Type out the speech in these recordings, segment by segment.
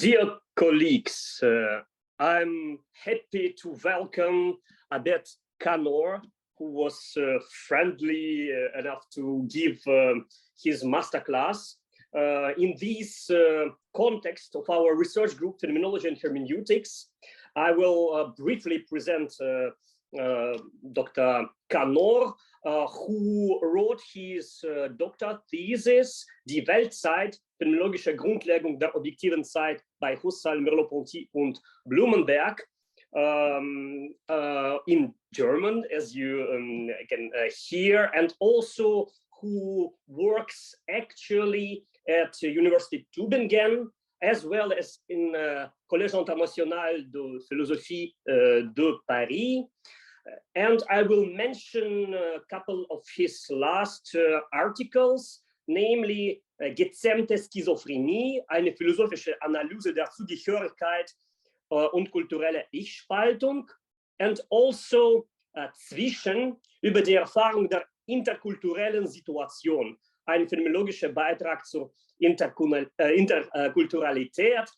Dear colleagues, I'm happy to welcome Abbed Kanoor, who was friendly enough to give his masterclass. In this context of our research group, Phenomenology and Hermeneutics, I will briefly present Dr. Kanoor, who wrote his doctor thesis, Die Weltzeit, phänomenologische Grundlegung der objektiven Zeit bei Husserl, Merleau-Ponty und Blumenberg, in German, as you can hear, and also who works actually at University Tübingen, as well as in Collège International de Philosophie de Paris. And I will mention a couple of his last articles, namely Gezähmte Schizophrenie, eine philosophische Analyse der Zugehörigkeit und kulturelle Ich-Spaltung, and also Zwischen über die Erfahrung der interkulturellen Situation, ein phänomenologischer Beitrag zur Interkulturalität.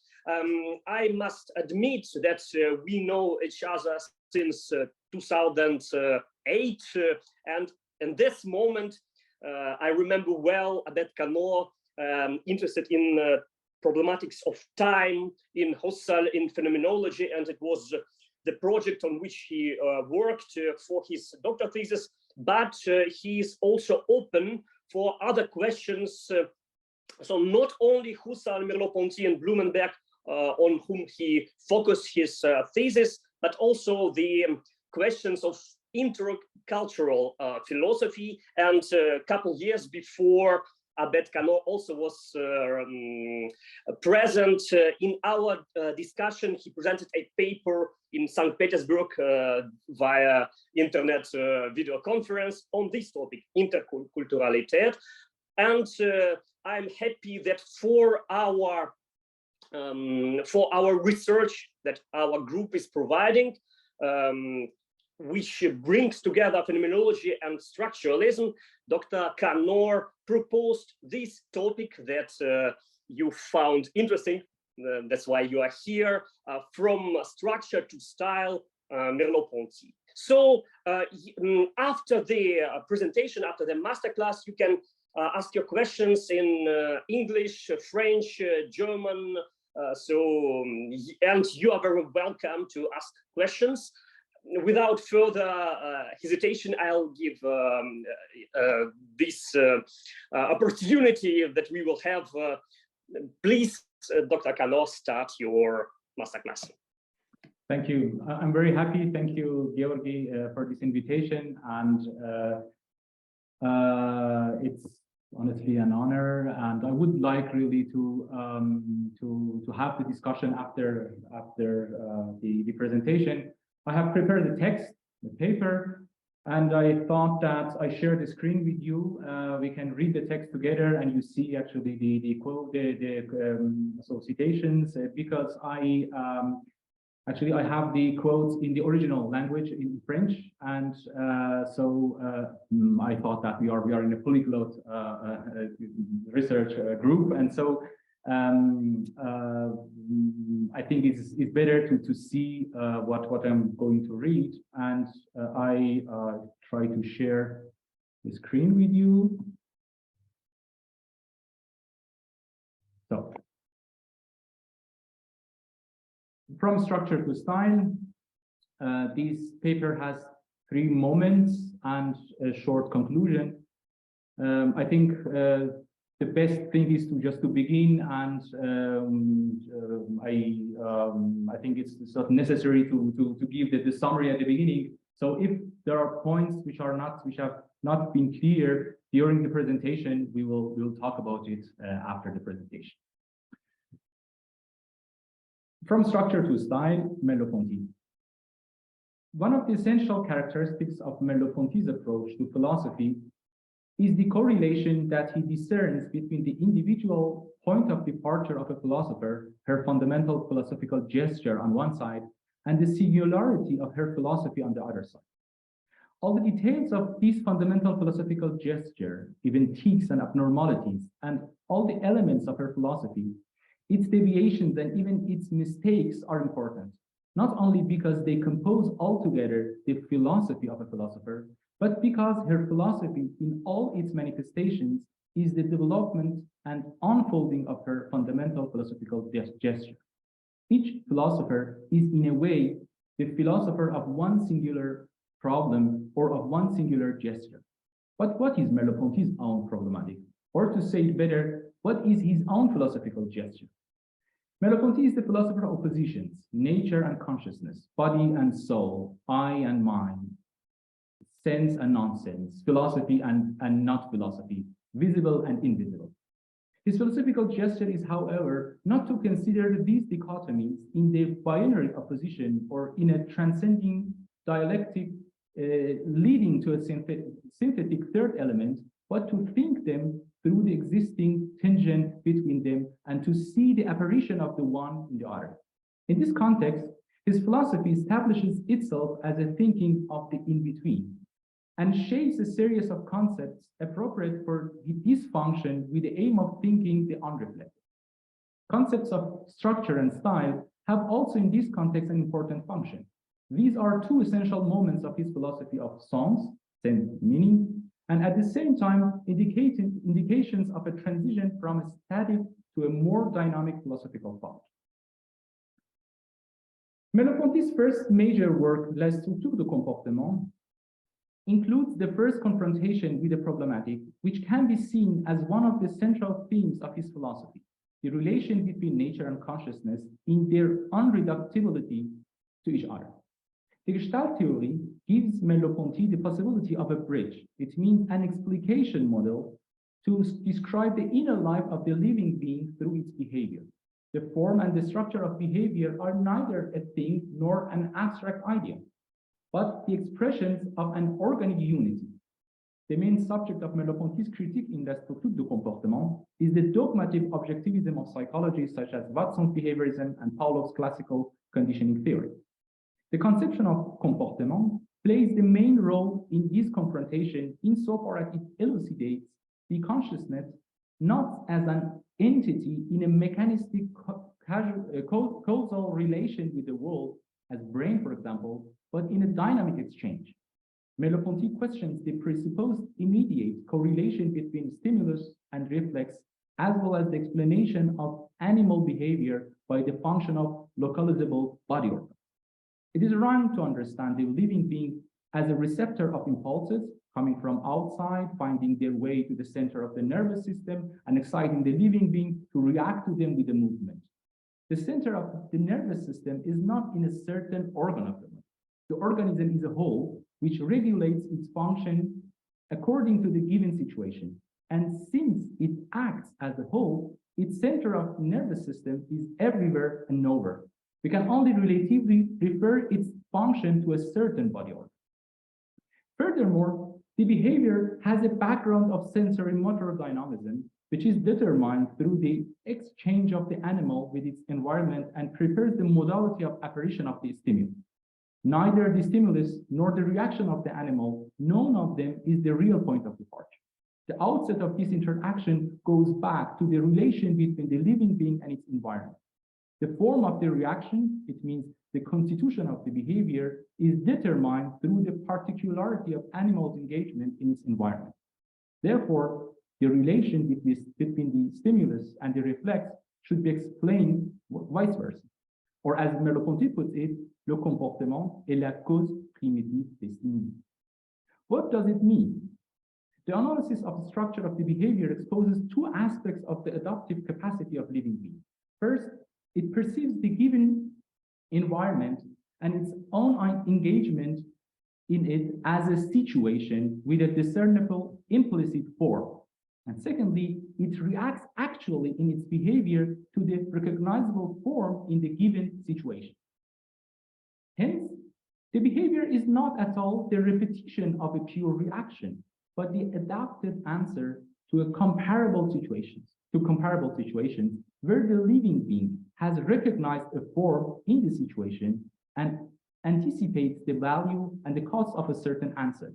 I must admit that we know each other since 2008, and in this moment, I remember well Abbed Kanoor, interested in problematics of time, in Husserl, in phenomenology, and it was the project on which he worked for his doctor thesis, but he is also open for other questions. So not only Husserl, Merleau-Ponty, and Blumenberg, on whom he focused his thesis, but also the questions of intercultural philosophy. And a couple years before, Abbed Kanoor also was present in our discussion. He presented a paper in St. Petersburg via internet video conference on this topic, interculturalität. And I'm happy that for our research that our group is providing, which brings together phenomenology and structuralism, Dr. Kanoor proposed this topic that you found interesting. That's why you are here, from structure to style, Merleau-Ponty. So after the presentation, after the masterclass, you can ask your questions in English, French, German. And you are very welcome to ask questions. Without further hesitation, I'll give this opportunity that we will have. Please, Dr. Kanoor, start your masterclass. Thank you. I'm very happy. Thank you, Georgi, for this invitation. And it's honestly an honor. And I would like really to have the discussion after the presentation. I have prepared the text, the paper, and I thought that I share the screen with you. We can read the text together, and you see actually the quote, so citations, because I have the quotes in the original language in French, and so I thought that we are in a polyglot research group, and so I think it's better to see what I'm going to read, and I try to share the screen with you. So, from structure to style, this paper has 3 moments and a short conclusion. I think the best thing is to begin, and I think it's not necessary to give the summary at the beginning. So if there are points which have not been clear during the presentation, we'll talk about it after the presentation. From structure to style, Merleau-Ponty. One of the essential characteristics of Merleau-Ponty's approach to philosophy is the correlation that he discerns between the individual point of departure of a philosopher, her fundamental philosophical gesture on one side, and the singularity of her philosophy on the other side. All the details of this fundamental philosophical gesture, even tics and abnormalities, and all the elements of her philosophy its deviations and even its mistakes are important, not only because they compose altogether the philosophy of a philosopher, but because her philosophy in all its manifestations is the development and unfolding of her fundamental philosophical gesture. Each philosopher is in a way the philosopher of one singular problem or of one singular gesture. But what is Merleau-Ponty's own problematic? Or to say it better, what is his own philosophical gesture? Merleau-Ponty is the philosopher of positions, nature and consciousness, body and soul, I and mind, sense and nonsense, philosophy and not philosophy, visible and invisible. His philosophical gesture is, however, not to consider these dichotomies in the binary opposition or in a transcending dialectic leading to a synthetic third element, but to think them through the existing tension between them and to see the apparition of the one in the other. In this context, his philosophy establishes itself as a thinking of the in-between and shapes a series of concepts appropriate for this function with the aim of thinking the unreflected. Concepts of structure and style have also in this context an important function. These are two essential moments of his philosophy of sens, sense, meaning, and at the same time indications of a transition from a static to a more dynamic philosophical thought. Merleau-Ponty's first major work, La structure du comportement, includes the first confrontation with the problematic, which can be seen as one of the central themes of his philosophy, the relation between nature and consciousness in their unreductibility to each other. The gestalt theory gives Merleau-Ponty the possibility of a bridge. It means an explication model to describe the inner life of the living being through its behavior. The form and the structure of behavior are neither a thing nor an abstract idea, but the expressions of an organic unity. The main subject of Merleau-Ponty's critique in La structure du comportement is the dogmatic objectivism of psychology such as Watson's behaviorism and Pavlov's classical conditioning theory. The conception of comportement plays the main role in this confrontation insofar as it elucidates the consciousness not as an entity in a mechanistic causal relation with the world, as brain, for example, but in a dynamic exchange. Merleau-Ponty questions the presupposed immediate correlation between stimulus and reflex, as well as the explanation of animal behavior by the function of localizable body organs. It is wrong to understand the living being as a receptor of impulses coming from outside, finding their way to the center of the nervous system and exciting the living being to react to them with a movement. The center of the nervous system is not in a certain organ of the body. The organism is a whole which regulates its function according to the given situation. And since it acts as a whole, its center of the nervous system is everywhere and nowhere. We can only relatively refer its function to a certain body organ. Furthermore, the behavior has a background of sensory motor dynamism, which is determined through the exchange of the animal with its environment and prepares the modality of apparition of the stimulus. Neither the stimulus nor the reaction of the animal, none of them is the real point of departure. The outset of this interaction goes back to the relation between the living being and its environment. The form of the reaction, it means the constitution of the behavior, is determined through the particularity of animals' engagement in its environment. Therefore, the relation between the stimulus and the reflex should be explained vice versa. Or as Merleau-Ponty puts it, le comportement est la cause primitive des stimuli. What does it mean? The analysis of the structure of the behavior exposes two aspects of the adaptive capacity of living beings. First, it perceives the given environment and its own engagement in it as a situation with a discernible implicit form. And secondly, it reacts actually in its behavior to the recognizable form in the given situation. Hence, the behavior is not at all the repetition of a pure reaction, but the adapted answer to comparable situations where the living being has recognized a form in the situation and anticipates the value and the cost of a certain answer.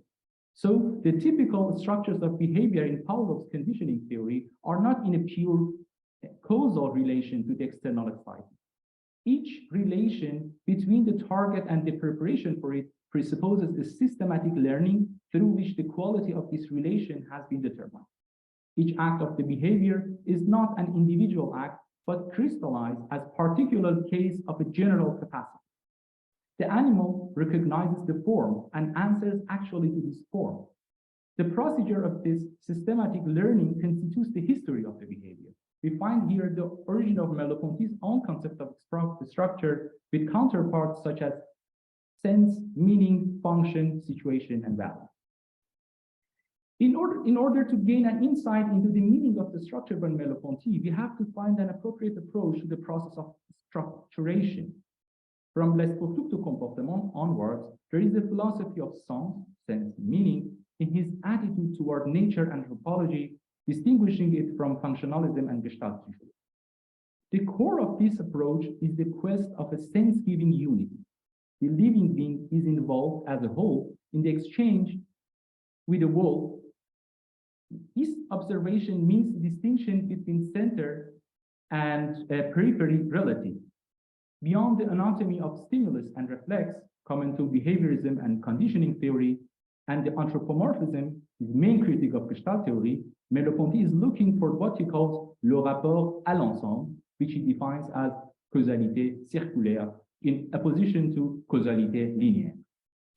So the typical structures of behavior in Pavlov's conditioning theory are not in a pure causal relation to the external excitement. Each relation between the target and the preparation for it presupposes a systematic learning through which the quality of this relation has been determined. Each act of the behavior is not an individual act, but crystallized as particular case of a general capacity. The animal recognizes the form and answers actually to this form. The procedure of this systematic learning constitutes the history of the behavior. We find here the origin of Merleau-Ponty's own concept of structure with counterparts such as sense, meaning, function, situation, and value. In order to gain an insight into the meaning of the structure by Merleau-Ponty, we have to find an appropriate approach to the process of structuration. From l'esprit du comportement onwards, there is a philosophy of sense, meaning, in his attitude toward nature and anthropology, distinguishing it from functionalism and gestalt-psihology. The core of this approach is the quest of a sense-giving unity. The living being is involved as a whole in the exchange with the world. This observation means the distinction between center and periphery relative. Beyond the anatomy of stimulus and reflex, common to behaviorism and conditioning theory, and the anthropomorphism, his main critique of Gestalt theory, Merleau-Ponty is looking for what he calls le rapport à l'ensemble, which he defines as causalité circulaire, in opposition to causalité linéaire.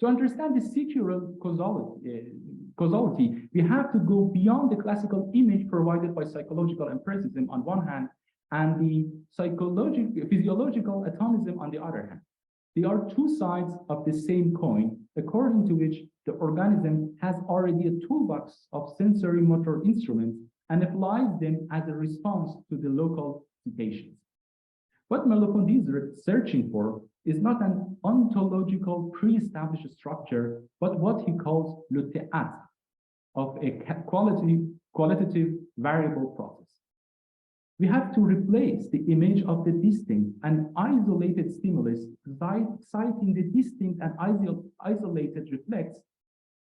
To understand the secular causality, we have to go beyond the classical image provided by psychological empiricism on one hand, and the physiological atomism on the other hand. They are two sides of the same coin, according to which the organism has already a toolbox of sensory motor instruments and applies them as a response to the local situations. What Merleau-Ponty is searching for is not an ontological pre-established structure, but what he calls le théâtre of a qualitative variable process. We have to replace the image of the distinct and isolated stimulus, citing the distinct and isolated reflex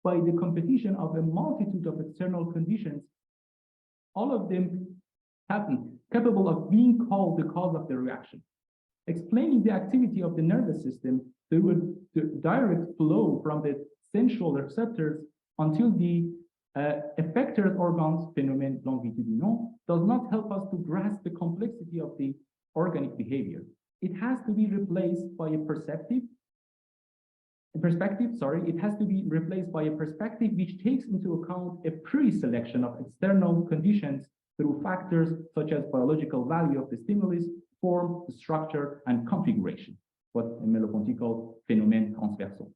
by the competition of a multitude of external conditions, all of them capable of being called the cause of the reaction. Explaining the activity of the nervous system through a direct flow from the sensual receptors until the effector organs, phénomène longitudinal, does not help us to grasp the complexity of the organic behavior. It has to be replaced by a perspective which takes into account a pre-selection of external conditions through factors such as biological value of the stimulus, form, structure, and configuration, what Merleau-Ponty called phénomènes transversaux.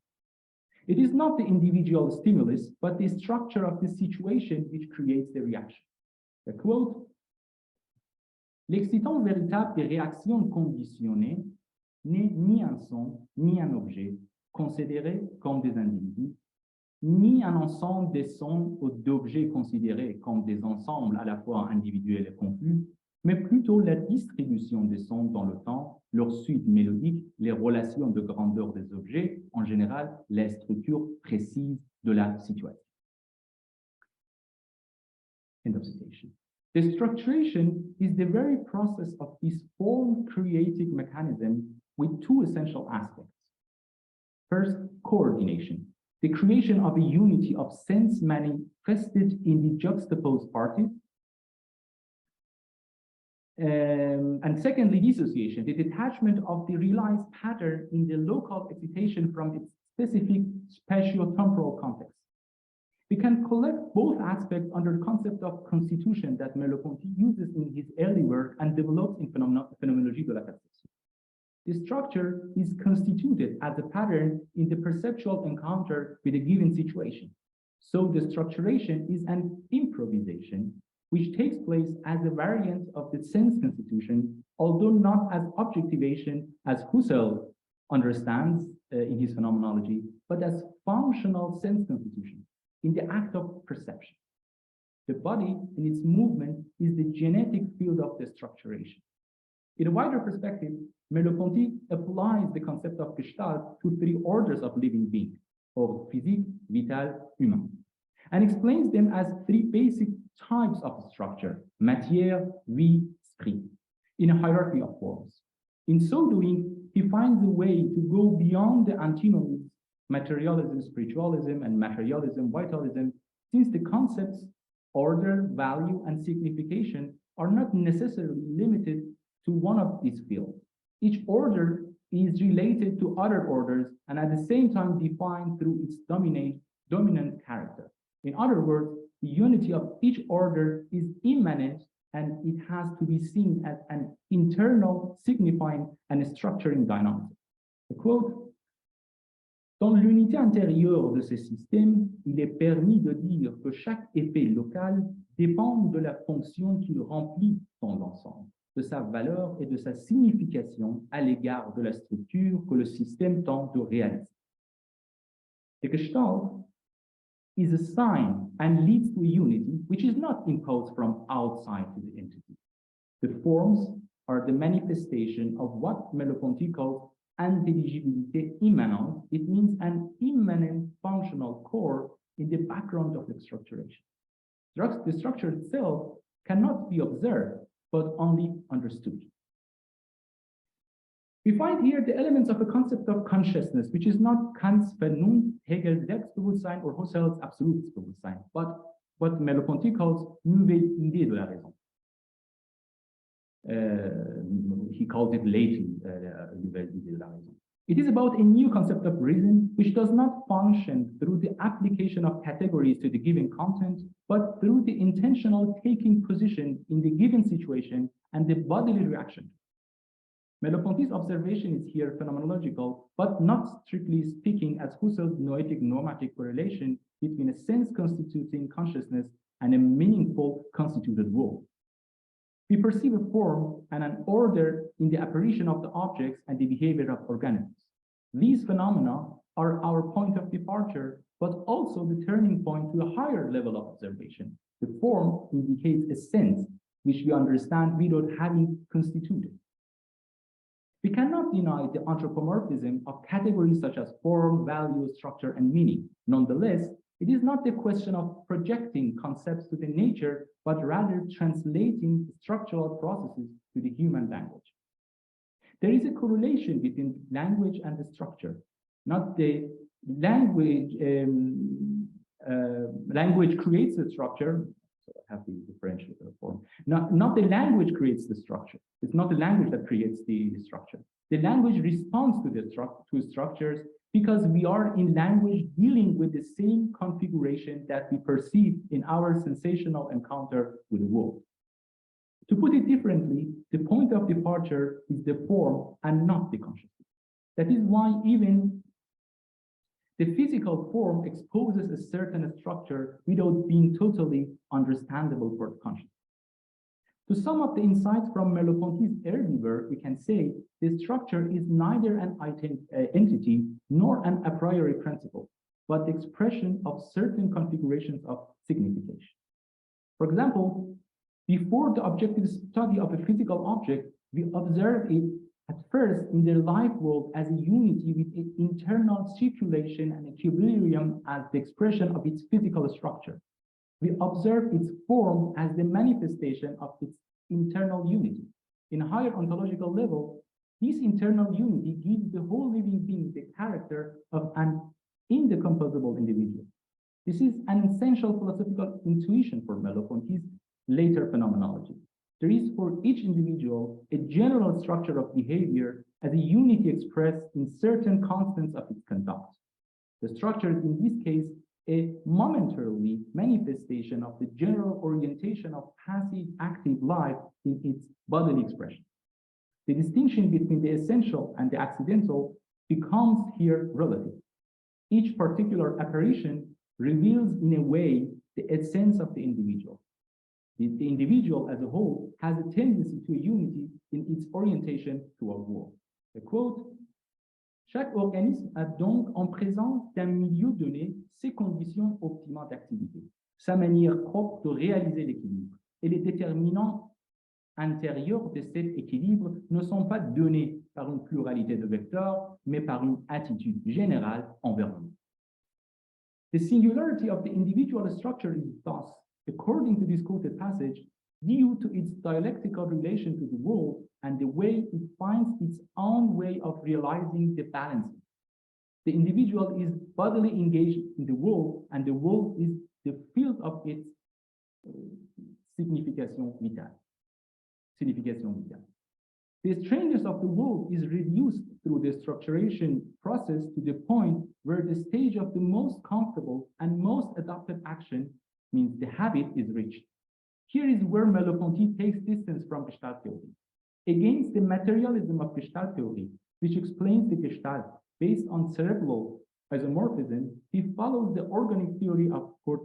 It is not the individual stimulus, but the structure of the situation which creates the reaction. A quote, l'excitant véritable des réactions conditionnées n'est ni un son, ni un objet, considérés comme des individus, ni un ensemble des sons ou d'objets considérés comme des ensembles à la fois individuels et confus, mais plutôt la distribution des sons dans le temps, leur suite mélodique, les relations de grandeur des objets, en général, la structure précise de la situation. End of citation. The structuration is the very process of this form-creating mechanism with two essential aspects. First, coordination, the creation of a unity of sense manifested in the juxtaposed parties. And secondly, dissociation, the detachment of the realized pattern in the local excitation from its specific spatio-temporal context. We can collect both aspects under the concept of constitution that Merleau-Ponty uses in his early work and develops in Phenomenologie de la perception. The structure is constituted as a pattern in the perceptual encounter with a given situation. So the structuration is an improvisation which takes place as a variant of the sense constitution, although not as objectivation as Husserl understands in his phenomenology, but as functional sense constitution in the act of perception. The body in its movement is the genetic field of the structuration. In a wider perspective, Merleau-Ponty applies the concept of gestalt to three orders of living beings, ordre physique, vital, humain, and explains them as three basic types of structure: matière, vie, esprit, in a hierarchy of forms. In so doing, he finds a way to go beyond the antinomies, materialism, spiritualism, and materialism, vitalism, since the concepts, order, value, and signification are not necessarily limited to one of these fields. Each order is related to other orders and at the same time defined through its dominant character. In other words, the unity of each order is immanent and it has to be seen as an internal, signifying, and structuring dynamic. The quote, dans l'unité intérieure de ces systèmes, il est permis de dire que chaque effet local dépend de la fonction qu'il remplit dans l'ensemble, de sa valeur et de sa signification à l'égard de la structure que le système tente de réaliser. The gestalt is a sign and leads to a unity which is not imposed from outside to the entity. The forms are the manifestation of what Merleau-Ponty calls intelligibilité immanente. It means an immanent functional core in the background of the structuration. The structure itself cannot be observed, but only understood. We find here the elements of a concept of consciousness, which is not Kant's Vernunft, Hegel's Selbstbewusstsein, or Husserl's Absolutbewusstsein, but what Merleau-Ponty calls nouvelle idée de la raison. He calls it lately nouvelle idée de la raison. It is about a new concept of reason, which does not function through the application of categories to the given content, but through the intentional taking position in the given situation and the bodily reaction. Merleau-Ponty's observation is here phenomenological, but not strictly speaking as Husserl's noetic normative correlation between a sense constituting consciousness and a meaningful constituted world. We perceive a form and an order in the apparition of the objects and the behavior of organisms. These phenomena are our point of departure, but also the turning point to a higher level of observation. The form indicates a sense which we understand without having constituted. We cannot deny the anthropomorphism of categories such as form, value, structure, and meaning. Nonetheless, it is not the question of projecting concepts to the nature, but rather translating structural processes to the human language. There is a correlation between language and the structure. Not the language, language creates the structure. So I have the differential form. Not the language creates the structure. It's not the language that creates the structure. The language responds to the structures because we are in language dealing with the same configuration that we perceive in our sensational encounter with the world. To put it differently, the point of departure is the form and not the consciousness. That is why even the physical form exposes a certain structure without being totally understandable for the consciousness. To sum up the insights from Merleau-Ponty's early work, we can say the structure is neither an entity nor an a priori principle, but the expression of certain configurations of signification. For example, before the objective study of a physical object, we observe it at first in the life world as a unity with its internal circulation and equilibrium as the expression of its physical structure. We observe its form as the manifestation of its internal unity. In a higher ontological level, this internal unity gives the whole living being the character of an indecomposable individual. This is an essential philosophical intuition for Merleau-Ponty's later phenomenology. There is for each individual a general structure of behavior as a unity expressed in certain constants of its conduct. The structure is in this case a momentarily manifestation of the general orientation of passive active life in its bodily expression. The distinction between the essential and the accidental becomes here relative. Each particular apparition reveals in a way the essence of the individual. The individual as a whole has a tendency to a unity in its orientation toward world. A quote, chaque organisme a donc en présence d'un milieu donné ses conditions optimales d'activité, sa manière propre de réaliser l'équilibre. Et les déterminants intérieurs de cet équilibre ne sont pas donnés par une pluralité de vecteurs, mais par une attitude générale envers le monde. The singularity of the individual structure is thus, according to this quoted passage, due to its dialectical relation to the world and the way it finds its own way of realizing the balance. The individual is bodily engaged in the world, and the world is the field of its signification vitale. The strangeness of the world is reduced through the structuration process to the point where the stage of the most comfortable and most adopted action, means the habit, is reached. Here is where Merleau-Ponty takes distance from Gestalt theory. Against the materialism of Gestalt theory, which explains the Gestalt based on cerebral isomorphism, he follows the organic theory of Kurt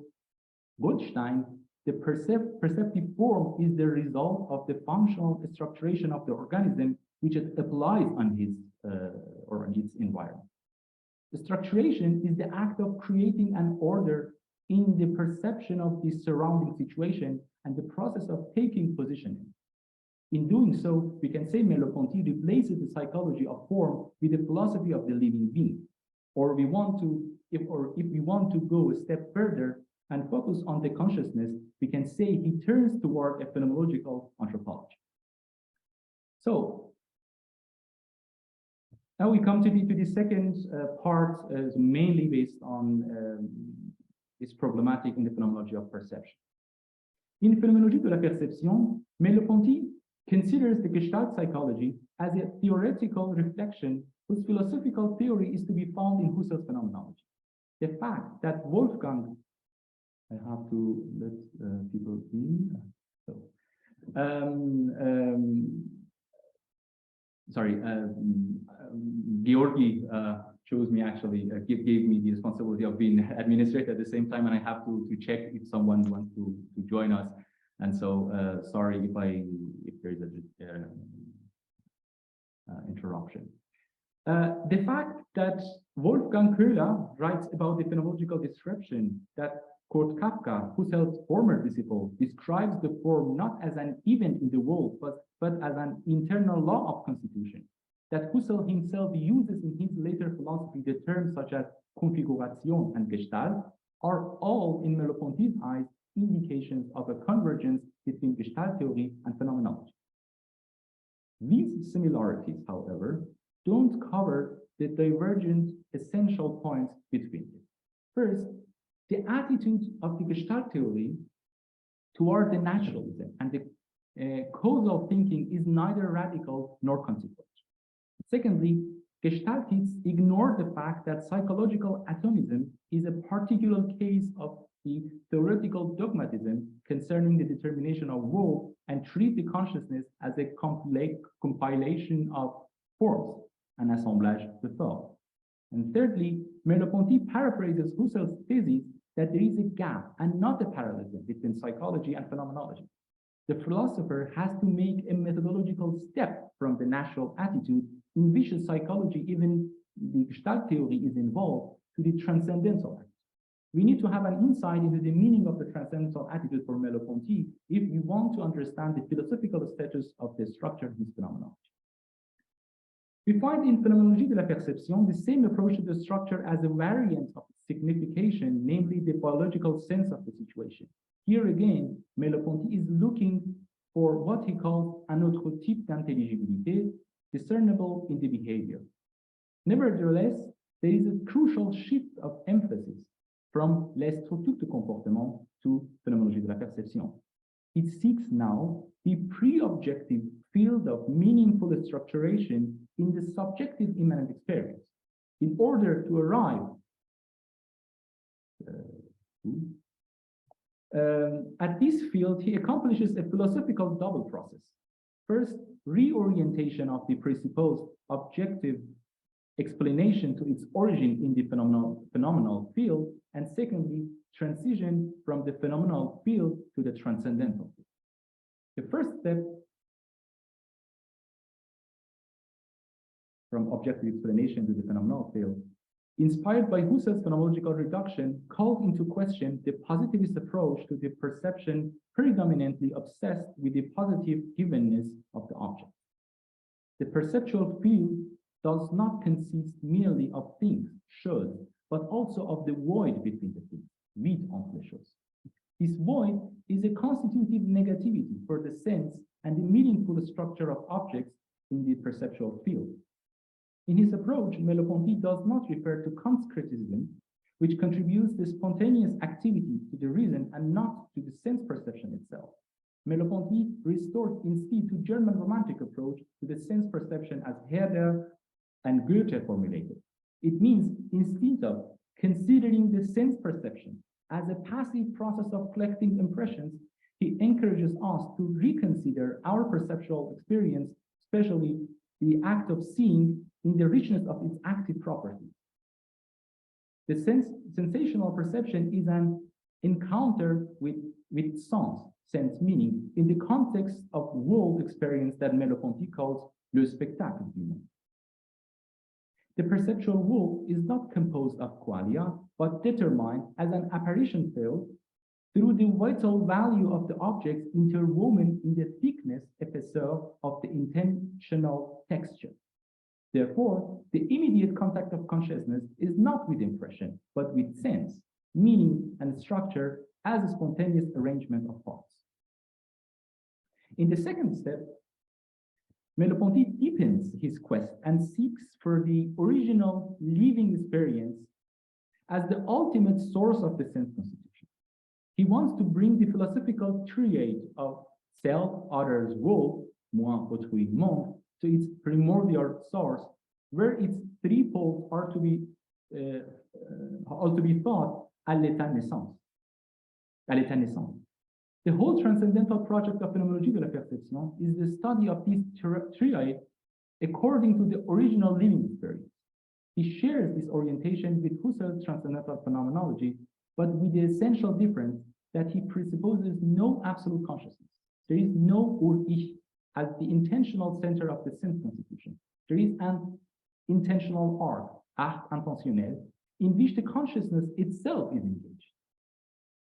Goldstein. The perceptive form is the result of the functional structuration of the organism, which it applies on his or on its environment. The structuration is the act of creating an order in the perception of the surrounding situation and the process of taking positioning. In doing so, we can say Merleau-Ponty replaces the psychology of form with the philosophy of the living being. Or if we want to go a step further and focus on the consciousness, we can say he turns toward a phenomenological anthropology. So now we come to the second part, mainly based on this problematic in the phenomenology of perception. In Phenomenologie de la Perception, Merleau-Ponty considers the Gestalt psychology as a theoretical reflection whose philosophical theory is to be found in Husserl's phenomenology. The fact that Wolfgang, I have to let people in. So, sorry, Georgi chose me, actually gave me the responsibility of being administrator at the same time, and I have to check if someone wants to join us. And so sorry if there's a interruption. The fact that Wolfgang Köhler writes about the phenomenological description that Kurt Kafka, Husserl's former disciple, describes the form not as an event in the world, but as an internal law of constitution, that Husserl himself uses in his later philosophy the terms such as configuration and Gestalt, are all, in Merleau-Ponty's eyes, indications of a convergence between Gestalt theory and phenomenology. These similarities, however, don't cover the divergent essential points between them. First, the attitude of the Gestalt theory toward the naturalism and the causal thinking is neither radical nor consequential. Secondly, Gestaltists ignore the fact that psychological atomism is a particular case of the theoretical dogmatism concerning the determination of world and treat the consciousness as a compilation of forms, an assemblage de formes. And thirdly, Merleau-Ponty paraphrases Husserl's thesis that there is a gap and not a parallelism between psychology and phenomenology. The philosopher has to make a methodological step from the natural attitude in which psychology, even the Gestalt theory, is involved, to the transcendental attitude. We need to have an insight into the meaning of the transcendental attitude for Merleau-Ponty if we want to understand the philosophical status of the structure of his phenomenology. We find in Phenomenologie de la Perception the same approach to the structure as a variant of signification, namely the biological sense of the situation. Here again, Merleau-Ponty is looking for what he calls un autre type d'intelligibilité, discernible in the behavior. Nevertheless, there is a crucial shift of emphasis from les structures de comportement to Phenomenologie de la Perception. It seeks now the pre-objective field of meaningful structuration in the subjective immanent experience. In order to arrive at this field, he accomplishes a philosophical double process. First, reorientation of the presupposed objective explanation to its origin in the phenomenal field, and secondly, transition from the phenomenal field to the transcendental field. The first step from objective explanation to the phenomenal field, inspired by Husserl's phenomenological reduction, called into question the positivist approach to the perception predominantly obsessed with the positive givenness of the object. The perceptual field does not consist merely of things, choses, but also of the void between the things, vide entre les choses. This void is a constitutive negativity for the sense and the meaningful structure of objects in the perceptual field. In his approach, Merleau-Ponty does not refer to Kant's criticism, which contributes the spontaneous activity to the reason and not to the sense perception itself. Merleau-Ponty restored instead to German Romantic approach to the sense perception as Herder and Goethe formulated. It means instead of considering the sense perception as a passive process of collecting impressions, he encourages us to reconsider our perceptual experience, especially the act of seeing, in the richness of its active property. The sensational perception is an encounter with sense meaning, in the context of world experience that Merleau-Ponty calls le spectacle du monde. The perceptual world is not composed of qualia, but determined as an apparition field through the vital value of the objects interwoven in the thickness épaisseur of the intentional texture. Therefore, the immediate contact of consciousness is not with impression, but with sense, meaning, and structure as a spontaneous arrangement of parts. In the second step, Merleau-Ponty deepens his quest and seeks for the original living experience as the ultimate source of the sense constitution. He wants to bring the philosophical triad of self, others, world, moi, autrui, monde, to its primordial source, where its three poles are to be thought à l'état naissance. The whole transcendental project of Phenomenology de la Perception is the study of this triad according to the original living experience. He shares this orientation with Husserl's transcendental phenomenology, but with the essential difference that he presupposes no absolute consciousness. There is no Ich as the intentional center of the sense constitution. There is an intentional art intentionnel, in which the consciousness itself is engaged.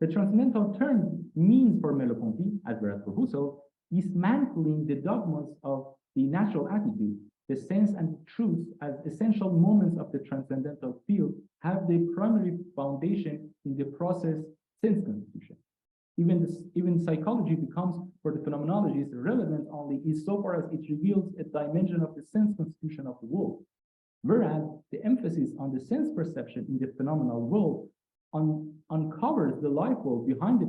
The transcendental term means for Merleau-Ponty, as well as for Husserl, dismantling the dogmas of the natural attitude. The sense and truth as essential moments of the transcendental field have their primary foundation in the process sense constitution. Even psychology becomes, for the phenomenologists, relevant only insofar as it reveals a dimension of the sense constitution of the world. Whereas the emphasis on the sense perception in the phenomenal world uncovers the life world behind the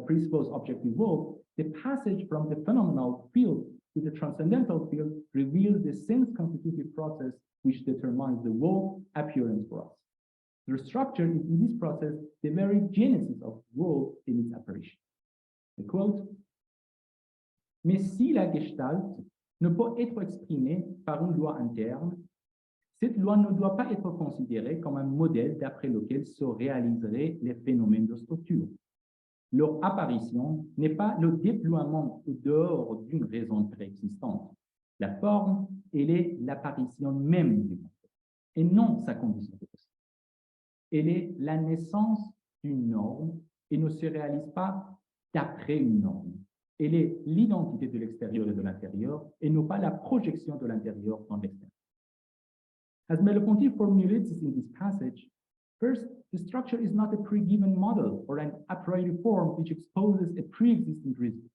presupposed objective world, the passage from the phenomenal field to the transcendental field reveals the sense constitutive process which determines the world appearance for us. The structure is in this process the very genesis of world in its apparition. I quote, mais si la gestalt ne peut être exprimée par une loi interne, cette loi ne doit pas être considérée comme un modèle d'après lequel se réaliseraient les phénomènes de structure. Leur apparition n'est pas le déploiement au dehors d'une raison préexistante. La forme, elle est l'apparition même du concept, et non sa condition de possible. Elle est la naissance d'une norme et ne se réalise pas d'après une norme. Elle est l'identité de l'extérieur et de l'intérieur, et non pas la projection de l'intérieur dans l'extérieur. As Merleau-Ponty formulates in this passage, first, the structure is not a pre-given model or an a priori form which exposes a pre-existing reason.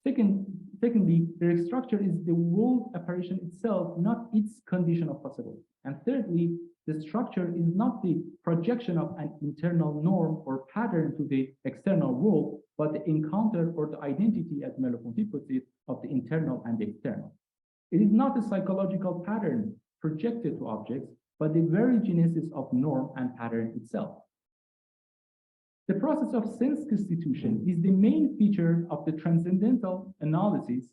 Secondly, the structure is the world apparition itself, not its condition of possibility. And thirdly, the structure is not the projection of an internal norm or pattern to the external world, but the encounter or the identity, as Merleau-Ponty puts it, of the internal and the external. It is not a psychological pattern projected to objects, but the very genesis of norm and pattern itself. The process of sense constitution is the main feature of the transcendental analysis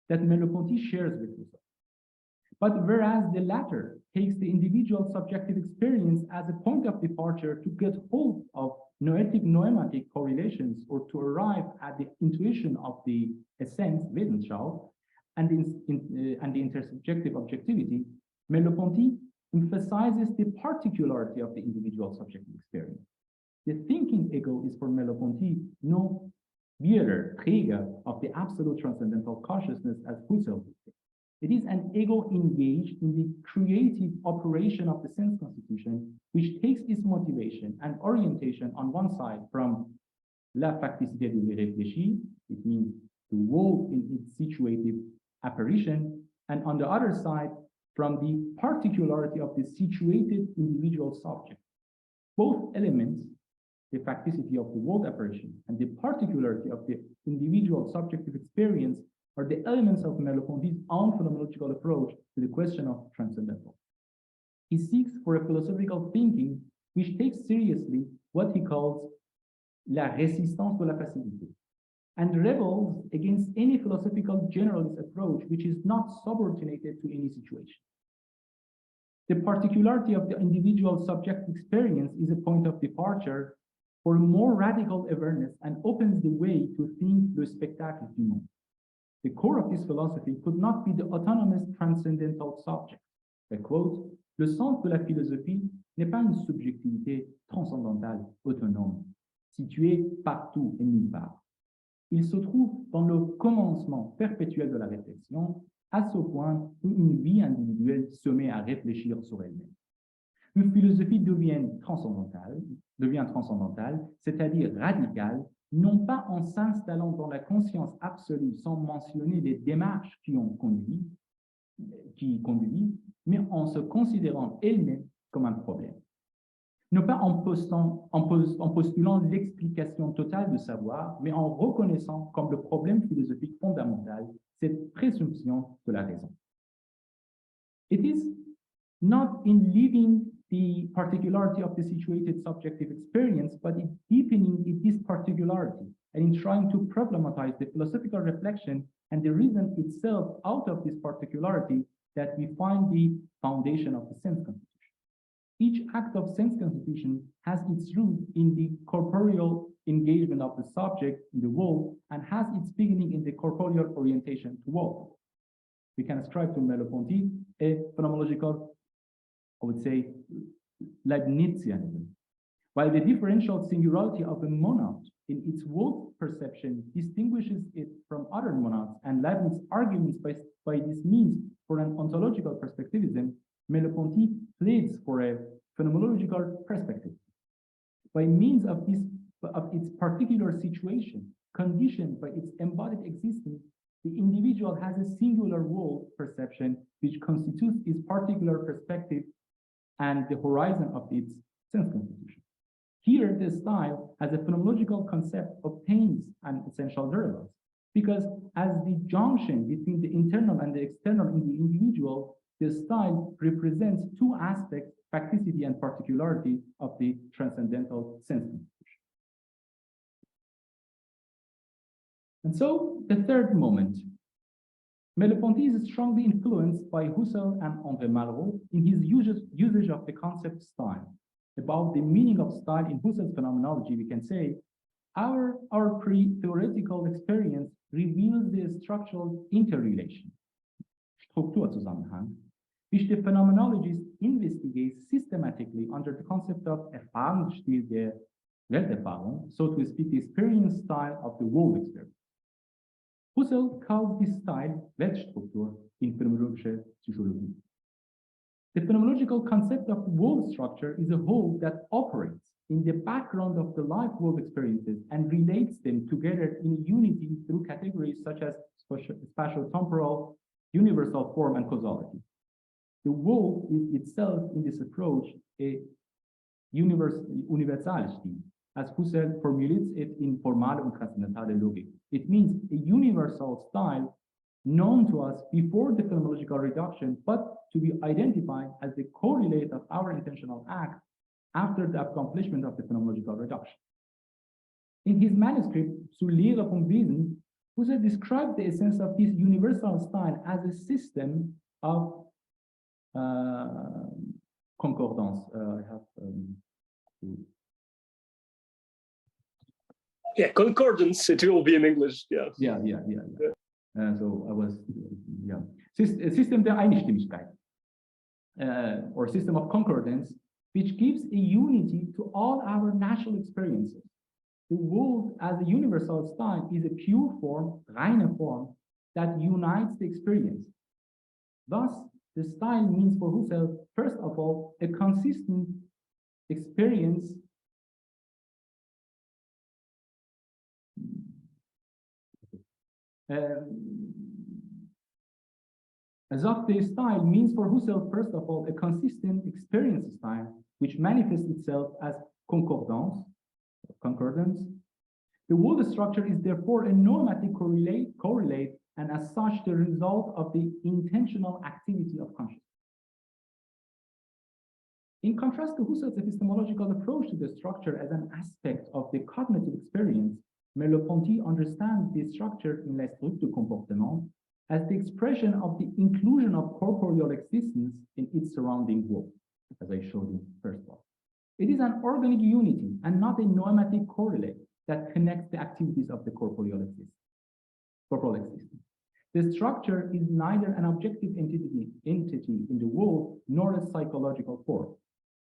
that Merleau-Ponty shares with Husserl. But whereas the latter takes the individual subjective experience as a point of departure to get hold of noetic-noematic correlations or to arrive at the intuition of the essence, Wesensschau, and the intersubjective objectivity, Merleau-Ponty emphasizes the particularity of the individual subjective experience. The thinking ego is for Merleau-Ponty no bearer, träger of the absolute transcendental consciousness as Husserl would say. It is an ego engaged in the creative operation of the sense constitution, which takes its motivation and orientation on one side from la facticité du réfléchi, it means the world in its situative apparition, and on the other side, from the particularity of the situated individual subject. Both elements, the facticity of the world apparition and the particularity of the individual subjective experience, are the elements of Merleau-Ponty's own phenomenological approach to the question of transcendental. He seeks for a philosophical thinking which takes seriously what he calls la résistance de la facilité, and rebels against any philosophical generalist approach which is not subordinated to any situation. The particularity of the individual subject experience is a point of departure for more radical awareness and opens the way to think le spectacle du monde. The core of this philosophy could not be the autonomous transcendental subject. I quote, le centre de la philosophie n'est pas une subjectivité transcendantale autonome, située partout et nulle part. Il se trouve dans le commencement perpétuel de la réflexion, à ce point où une vie individuelle se met à réfléchir sur elle-même. Une philosophie devient transcendantale, c'est-à-dire radicale, non pas en s'installant dans la conscience absolue sans mentionner les démarches qui conduisent, mais en se considérant elle-même comme un problème. Non pas en postulant l'explication totale du savoir, mais en reconnaissant comme le problème philosophique fondamental cette présomption de la raison. It is not in leaving the particularity of the situated subjective experience, but in deepening this particularity and in trying to problematize the philosophical reflection and the reason itself out of this particularity that we find the foundation of the sense constitution. Each act of sense constitution has its root in the corporeal engagement of the subject in the world and has its beginning in the corporeal orientation to world. We can ascribe to Merleau-Ponty a phenomenological, I would say, Leibnizianism. While the differential singularity of a monad in its world perception distinguishes it from other monads, and Leibniz arguments by this means for an ontological perspectivism, Merleau-Ponty pleads for a phenomenological perspective. By means of its particular situation, conditioned by its embodied existence, the individual has a singular world perception which constitutes its particular perspective and the horizon of its sense constitution. Here, the style as a phenomenological concept obtains an essential relevance, because as the junction between the internal and the external in the individual, the style represents two aspects, facticity and particularity, of the transcendental sense constitution. And so, the third moment. Merleau-Ponty is strongly influenced by Husserl and André Malraux in his usage of the concept style. About the meaning of style in Husserl's phenomenology, we can say, our pre-theoretical experience reveals the structural interrelation, Strukturzusammenhang, which the phenomenologist investigates systematically under the concept of Erfahrungsstil der Welterfahrung, so to speak, the experience style of the world experience. Husserl calls this style Weltstruktur in phenomenologische Psychologie. The phenomenological concept of world structure is a whole that operates in the background of the life world experiences and relates them together in unity through categories such as spatial-temporal, universal form, and causality. The world is itself, in this approach, a Universalstil, as Husserl formulates it in Formale und Transzendentale Logik. It means a universal style known to us before the phenomenological reduction, but to be identified as the correlate of our intentional act after the accomplishment of the phenomenological reduction. In his manuscript, Zur Lehre vom Wesen, Husserl described the essence of this universal style as a system of concordance. Yeah, concordance, it will be in English. Yeah. So I was, a system der Einstimmigkeit, or system of concordance, which gives a unity to all our natural experiences. The world as a universal style is a pure form, reine form, that unites the experience. Thus, the style means for Husserl, first of all, a consistent experience the style means for Husserl, first of all, a consistent experience style, which manifests itself as concordance. The whole structure is therefore a normative correlate, and as such, the result of the intentional activity of consciousness. In contrast to Husserl's epistemological approach to the structure as an aspect of the cognitive experience, Merleau-Ponty understands the structure in La Structure du Comportement as the expression of the inclusion of corporeal existence in its surrounding world, as I showed in the first part. It is an organic unity and not a normative correlate that connects the activities of the corporeal existence. The structure is neither an objective entity in the world nor a psychological form.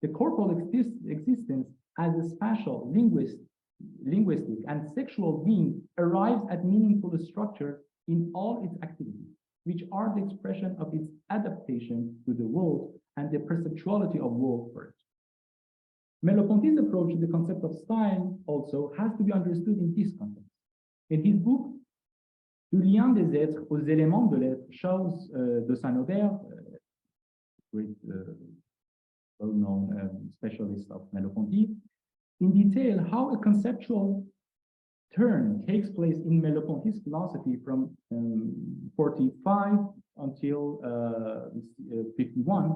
The corporeal existence as a spatial, linguistic, and sexual being arrives at meaningful structure in all its activities, which are the expression of its adaptation to the world and the perceptuality of world for it. Merleau-Ponty's approach to the concept of style also has to be understood in this context. In his book, Du lien des êtres aux éléments de l'être, Charles de Saint-Aubert, great well-known specialist of Merleau-Ponty, in detail how a conceptual turn takes place in Merleau-Ponty's philosophy from 45 until 51.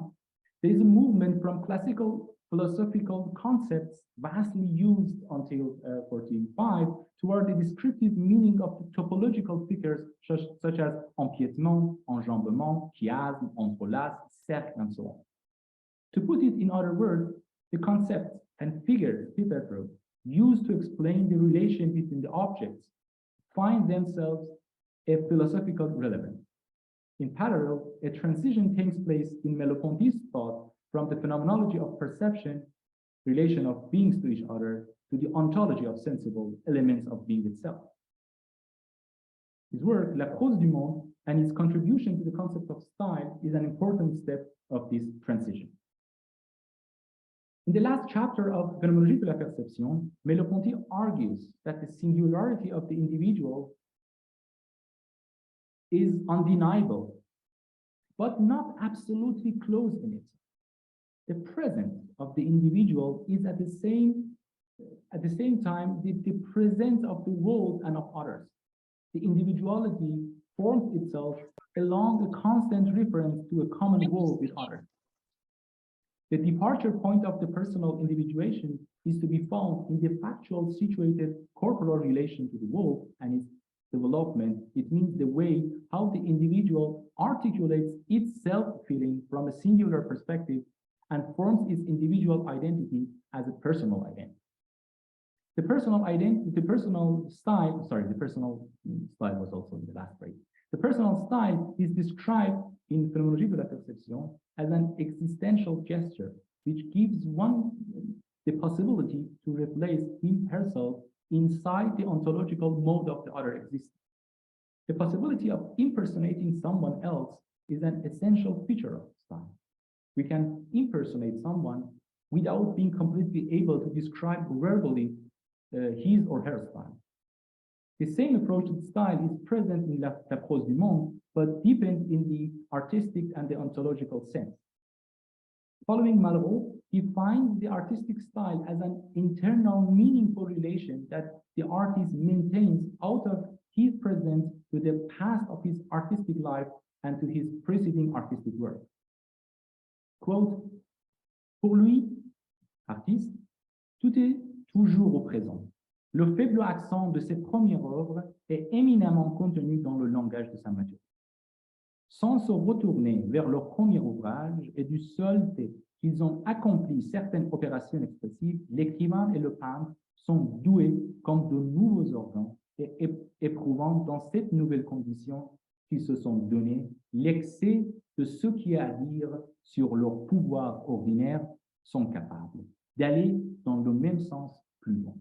There is a movement from classical philosophical concepts vastly used until 45 toward the descriptive meaning of the topological figures such as empiètement, enjambement, chiasme, entrelace, cercle, and so on. To put it in other words, the concepts and figures used to explain the relation between the objects find themselves a philosophical relevance. In parallel, a transition takes place in Merleau-Ponty's thought from the phenomenology of perception, relation of beings to each other, to the ontology of sensible elements of being itself. His work, La Prose du Monde, and its contribution to the concept of style is an important step of this transition. In the last chapter of Phenomenologie de la Perception, Merleau-Ponty argues that the singularity of the individual is undeniable, but not absolutely closed in it. The presence of the individual is at the same time the presence of the world and of others. The individuality forms itself along a constant reference to a common world with others. The departure point of the personal individuation is to be found in the factual situated corporal relation to the world and its development. It means the way how the individual articulates its self-feeling from a singular perspective and forms its individual identity as a personal identity. The personal style was also in the last phrase. The personal style is described in Phenomenologie de la Perception as an existential gesture, which gives one the possibility to replace herself inside the ontological mode of the other existence. The possibility of impersonating someone else is an essential feature of style. We can impersonate someone without being completely able to describe verbally his or her style. The same approach to style is present in La Prose du Monde, but deepened in the artistic and the ontological sense. Following Malraux, he finds the artistic style as an internal, meaningful relation that the artist maintains out of his present to the past of his artistic life and to his preceding artistic work. Quote, pour lui, artiste, tout est toujours au présent. Le faible accent de ses premières œuvres est éminemment contenu dans le langage de sa maturité. Sans se retourner vers leur premier ouvrage et du seul fait qu'ils ont accompli certaines opérations expressives, l'écrivain et le peintre sont doués comme de nouveaux organes et éprouvant dans cette nouvelle condition qu'ils se sont donnés l'excès de ce qui est à dire sur leur pouvoir ordinaire, sont capables d'aller dans le même sens plus loin.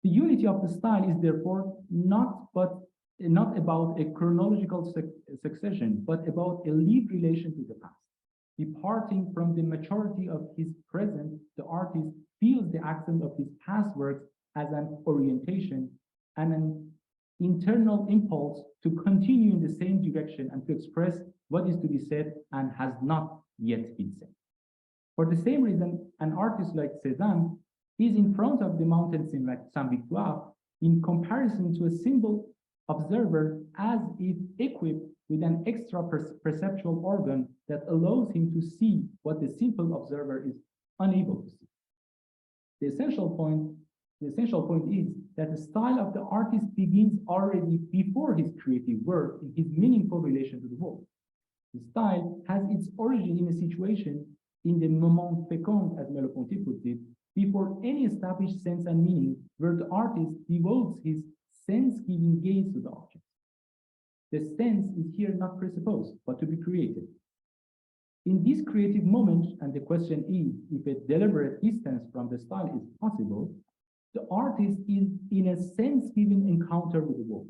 The unity of the style is therefore not but not about a chronological succession, but about a lived relation to the past. Departing from the maturity of his present, the artist feels the accent of his past works as an orientation and an internal impulse to continue in the same direction and to express what is to be said and has not yet been said. For the same reason, an artist like Cézanne is in front of the mountain Saint-Victoire in comparison to a simple observer as if equipped with an extra perceptual organ that allows him to see what the simple observer is unable to see. The essential point is that the style of the artist begins already before his creative work in his meaningful relation to the world. The style has its origin in a situation in the moment fécond, as Merleau-Ponty puts it, before any established sense and meaning, where the artist devotes his sense-giving gaze to the object. The sense is here not presupposed, but to be created. In this creative moment, and the question is if a deliberate distance from the style is possible, the artist is in a sense-giving encounter with the world,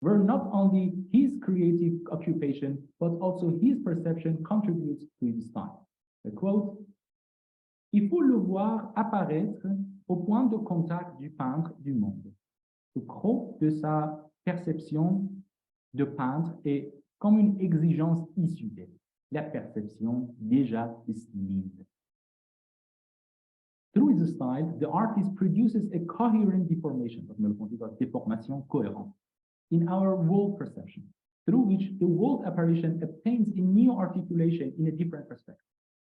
where not only his creative occupation, but also his perception contributes to his style. A quote, il faut le voir apparaître au point de contact du peintre du monde. Le gros de sa perception de peintre est comme une exigence issue d'elle, la perception déjà destinée. Through his style, the artist produces a coherent deformation of Merleau-Ponty, deformation cohérente, in our world perception, through which the world apparition obtains a new articulation in a different perspective.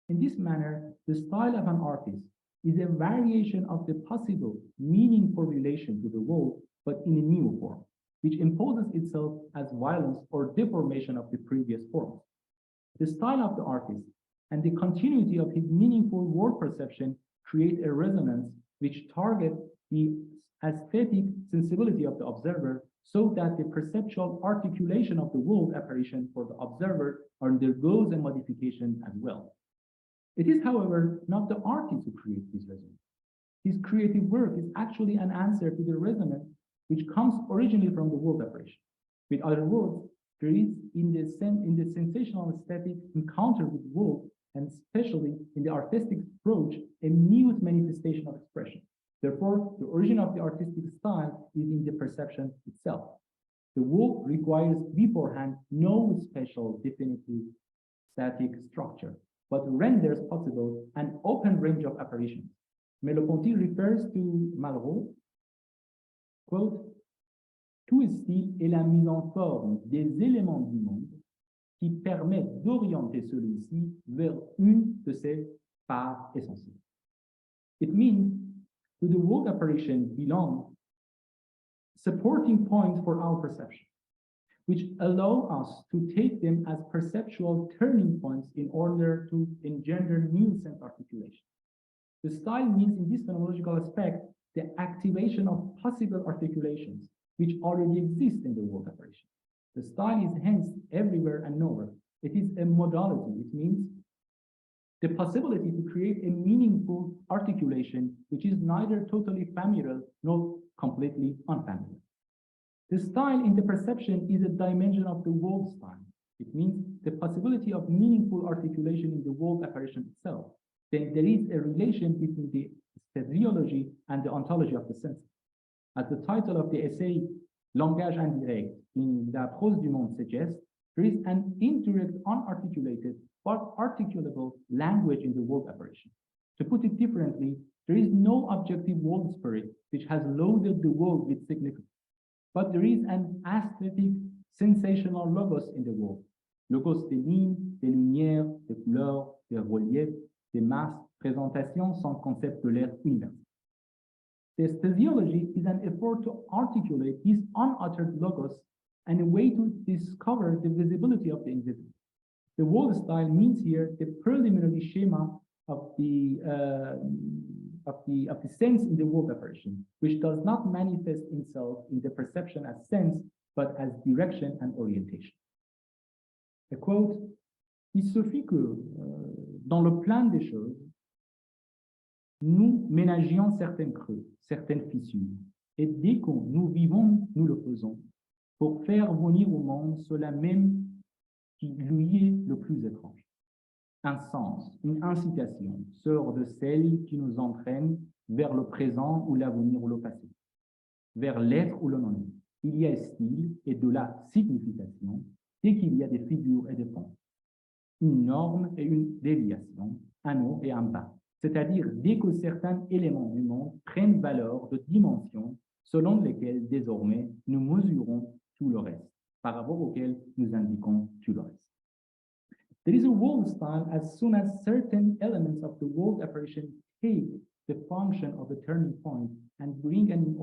In this manner, the style of an artist is a variation of the possible meaningful relation to the world, but in a new form, which imposes itself as violence or deformation of the previous forms. The style of the artist and the continuity of his meaningful world perception create a resonance which targets the aesthetic sensibility of the observer, so that the perceptual articulation of the world apparition for the observer undergoes a modification as well. It is, however, not the artist who creates this resonance. His creative work is actually an answer to the resonance which comes originally from the world apparition. With other words, there is in the sensational aesthetic encounter with the world, and especially in the artistic approach, a mute manifestation of expression. Therefore, the origin of the artistic style is in the perception itself. The work requires beforehand no special definitive static structure, but renders possible an open range of apparitions. Merleau-Ponty refers to Malraux, quote, tout style est la mise en forme des éléments du monde qui permettent d'orienter celui-ci vers une de ses parts essentielles. It means to the world apparition belong supporting points for our perception, which allow us to take them as perceptual turning points in order to engender new sense articulation. The style means in this phenomenological aspect the activation of possible articulations which already exist in the world apparition. The style is hence everywhere and nowhere. It is a modality. It means the possibility to create a meaningful articulation which is neither totally familiar nor completely unfamiliar. The style in the perception is a dimension of the world style. It means the possibility of meaningful articulation in the world apparition itself. Then there is a relation between the physiology and the ontology of the senses. As the title of the essay, Langage indirect, in La prose du monde suggests, there is an indirect, unarticulated, but articulable language in the world apparition. To put it differently, there is no objective world spirit which has loaded the world with significance, but there is an aesthetic, sensational logos in the world. Logos des lignes, des lumières, des couleurs, des reliefs, des masses, présentations sans concept de l'air universel. The physiology is an effort to articulate these unuttered logos and a way to discover the visibility of the invisible. The world style means here the preliminary schema of the sense in the world apparition, which does not manifest itself in the perception as sense, but as direction and orientation. A quote, il suffit que, dans le plan des choses, nous ménagions certains creux, certaines fissures, et dès que nous vivons, nous le faisons, pour faire venir au monde cela même qui lui est le plus étrange. Un sens, une incitation sort de celle qui nous entraîne vers le présent ou l'avenir ou le passé, vers l'être ou le non. Il y a style et de la signification dès qu'il y a des figures et des ponts, une norme et une déviation, un haut et un bas, c'est-à-dire dès que certains éléments du monde prennent valeur de dimensions selon lesquelles désormais nous mesurons tout le reste, par rapport auquel nous indiquons tout le reste. There is a world style as soon as certain elements of the world apparition take the function of a turning point and bring an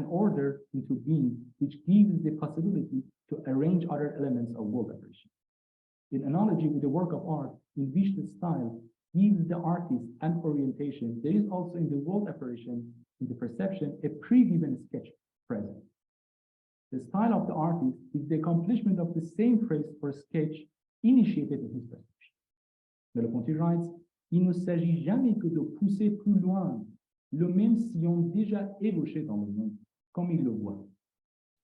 order into being, which gives the possibility to arrange other elements of world apparition. In analogy with the work of art, in which the style gives the artist an orientation, there is also in the world apparition, in the perception, a pre-given sketch present. The style of the artist is the accomplishment of the same phrase or sketch initiated in his perception. Merleau-Ponty writes, il ne s'agit jamais que de pousser plus loin le même sillon déjà ébauché dans le monde, comme il le voit,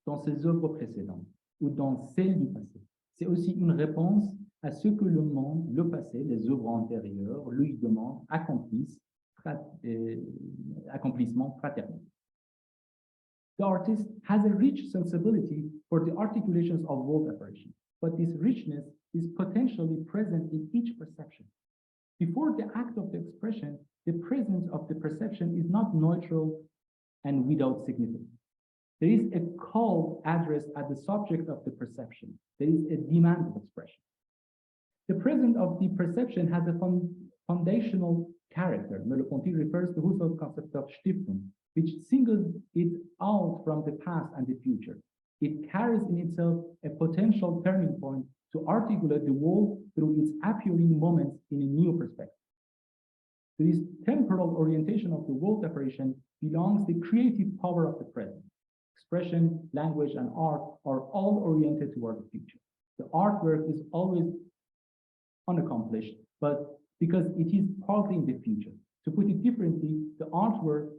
dans ses œuvres précédentes ou dans celles du passé. C'est aussi une réponse à ce que le monde, le passé, les œuvres antérieures lui demandent, accomplissement fraternel. The artist has a rich sensibility for the articulations of world apparition, but this richness is potentially present in each perception. Before the act of the expression, the presence of the perception is not neutral and without significance. There is a call addressed at the subject of the perception. There is a demand of expression. The presence of the perception has a foundational character. Merleau-Ponty refers to Husserl's concept of Stiftung, which singles it out from the past and the future. It carries in itself a potential turning point to articulate the world through its appearing moments in a new perspective. To this temporal orientation of the world apparition belongs the creative power of the present. Expression, language, and art are all oriented toward the future. The artwork is always unaccomplished, but because it is partly in the future. To put it differently, the artwork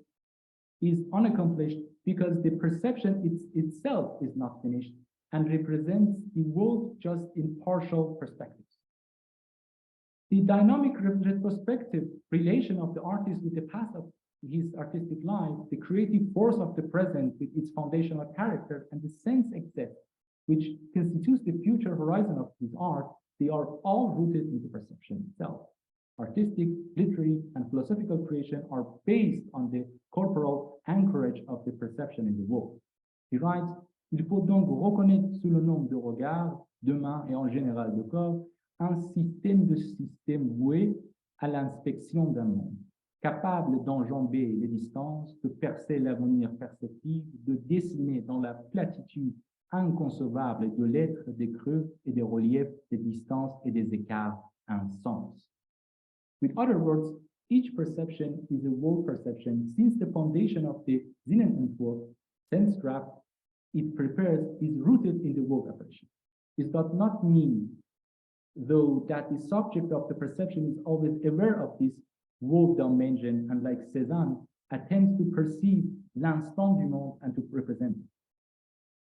is unaccomplished because the perception itself is not finished and represents the world just in partial perspectives. The dynamic retrospective relation of the artist with the past of his artistic life, the creative force of the present with its foundational character, and the sense excess, which constitutes the future horizon of his art, they are all rooted in the perception itself. Artistic, literary, and philosophical creation are based on the corporal anchorage of the perception in the world. He writes, il faut donc reconnaître sous le nom de regard, de main et en général de corps, un système de systèmes voué à l'inspection d'un monde, capable d'enjamber les distances, de percer l'avenir perceptible, de dessiner dans la platitude inconcevable de l'être des creux et des reliefs, des distances et des écarts un sens. With other words, each perception is a world perception, since the foundation of the Sinnenentwurf, sense draft, it prepares is rooted in the world apparition. This does not mean, though, that the subject of the perception is always aware of this world dimension and, like Cézanne, attempts to perceive l'instant du monde and to represent it.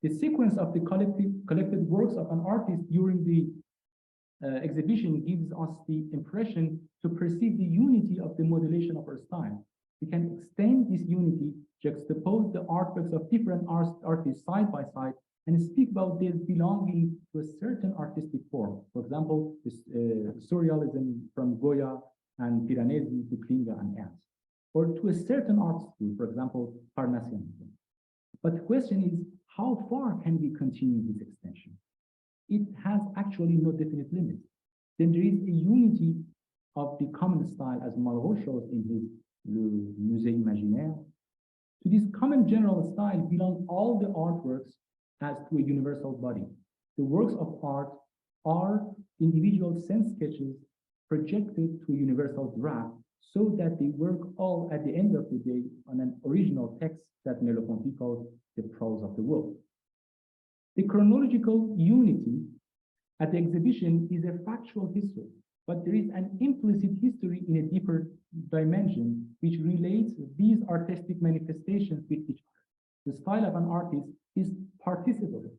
The sequence of the collected works of an artist during the exhibition gives us the impression to perceive the unity of the modulation of our style. We can extend this unity, juxtapose the artworks of different artists side by side, and speak about their belonging to a certain artistic form. For example, surrealism from Goya and Piranesi to Klinger and Ernst, or to a certain art school, for example, Parnassianism. But the question is, how far can we continue this extension? It has actually no definite limits. Then there is a unity of the common style, as Malraux shows in his Le Musée Imaginaire. To this common general style belong all the artworks as to a universal body. The works of art are individual sense sketches projected to a universal draft, so that they work all at the end of the day on an original text that Merleau-Ponty calls the prose of the world. The chronological unity at the exhibition is a factual history, but there is an implicit history in a deeper dimension which relates these artistic manifestations with each other. The style of an artist is participatory.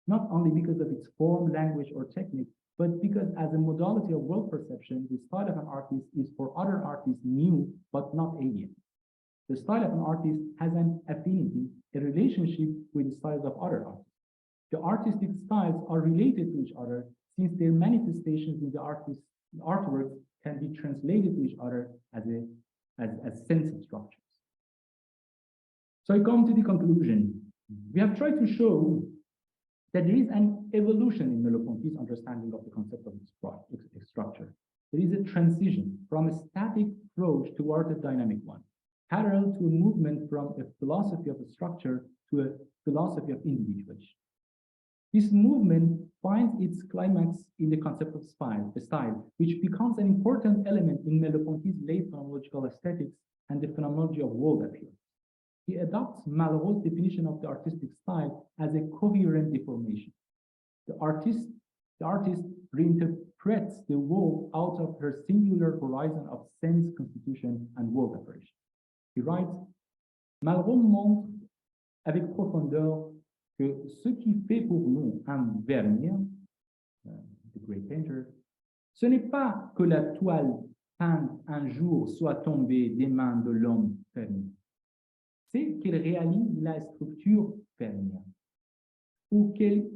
not only because of its form, language, or technique, but because as a modality of world perception, the style of an artist is for other artists new, but not alien. The style of an artist has an affinity, a relationship with the styles of other artists. The artistic styles are related to each other since their manifestations in the artworks can be translated to each other as sense structures. So I come to the conclusion. We have tried to show that there is an evolution in Merleau-Ponty's understanding of the concept of structure. There is a transition from a static approach toward a dynamic one, parallel to a movement from a philosophy of a structure to a philosophy of individuation. This movement finds its climax in the concept of style, which becomes an important element in Merleau-Ponty's late phenomenological aesthetics and the phenomenology of world appearance. He adopts Malraux's definition of the artistic style as a coherent deformation. The artist reinterprets the world out of her singular horizon of sense constitution and world operation. He writes, Malraux montre avec profondeur que ce qui fait pour nous un Vermeer, the great painter, ce n'est pas que la toile peinte un jour soit tombée des mains de l'homme Vermeer, c'est qu'elle réalise la structure Vermeer, ou qu'elle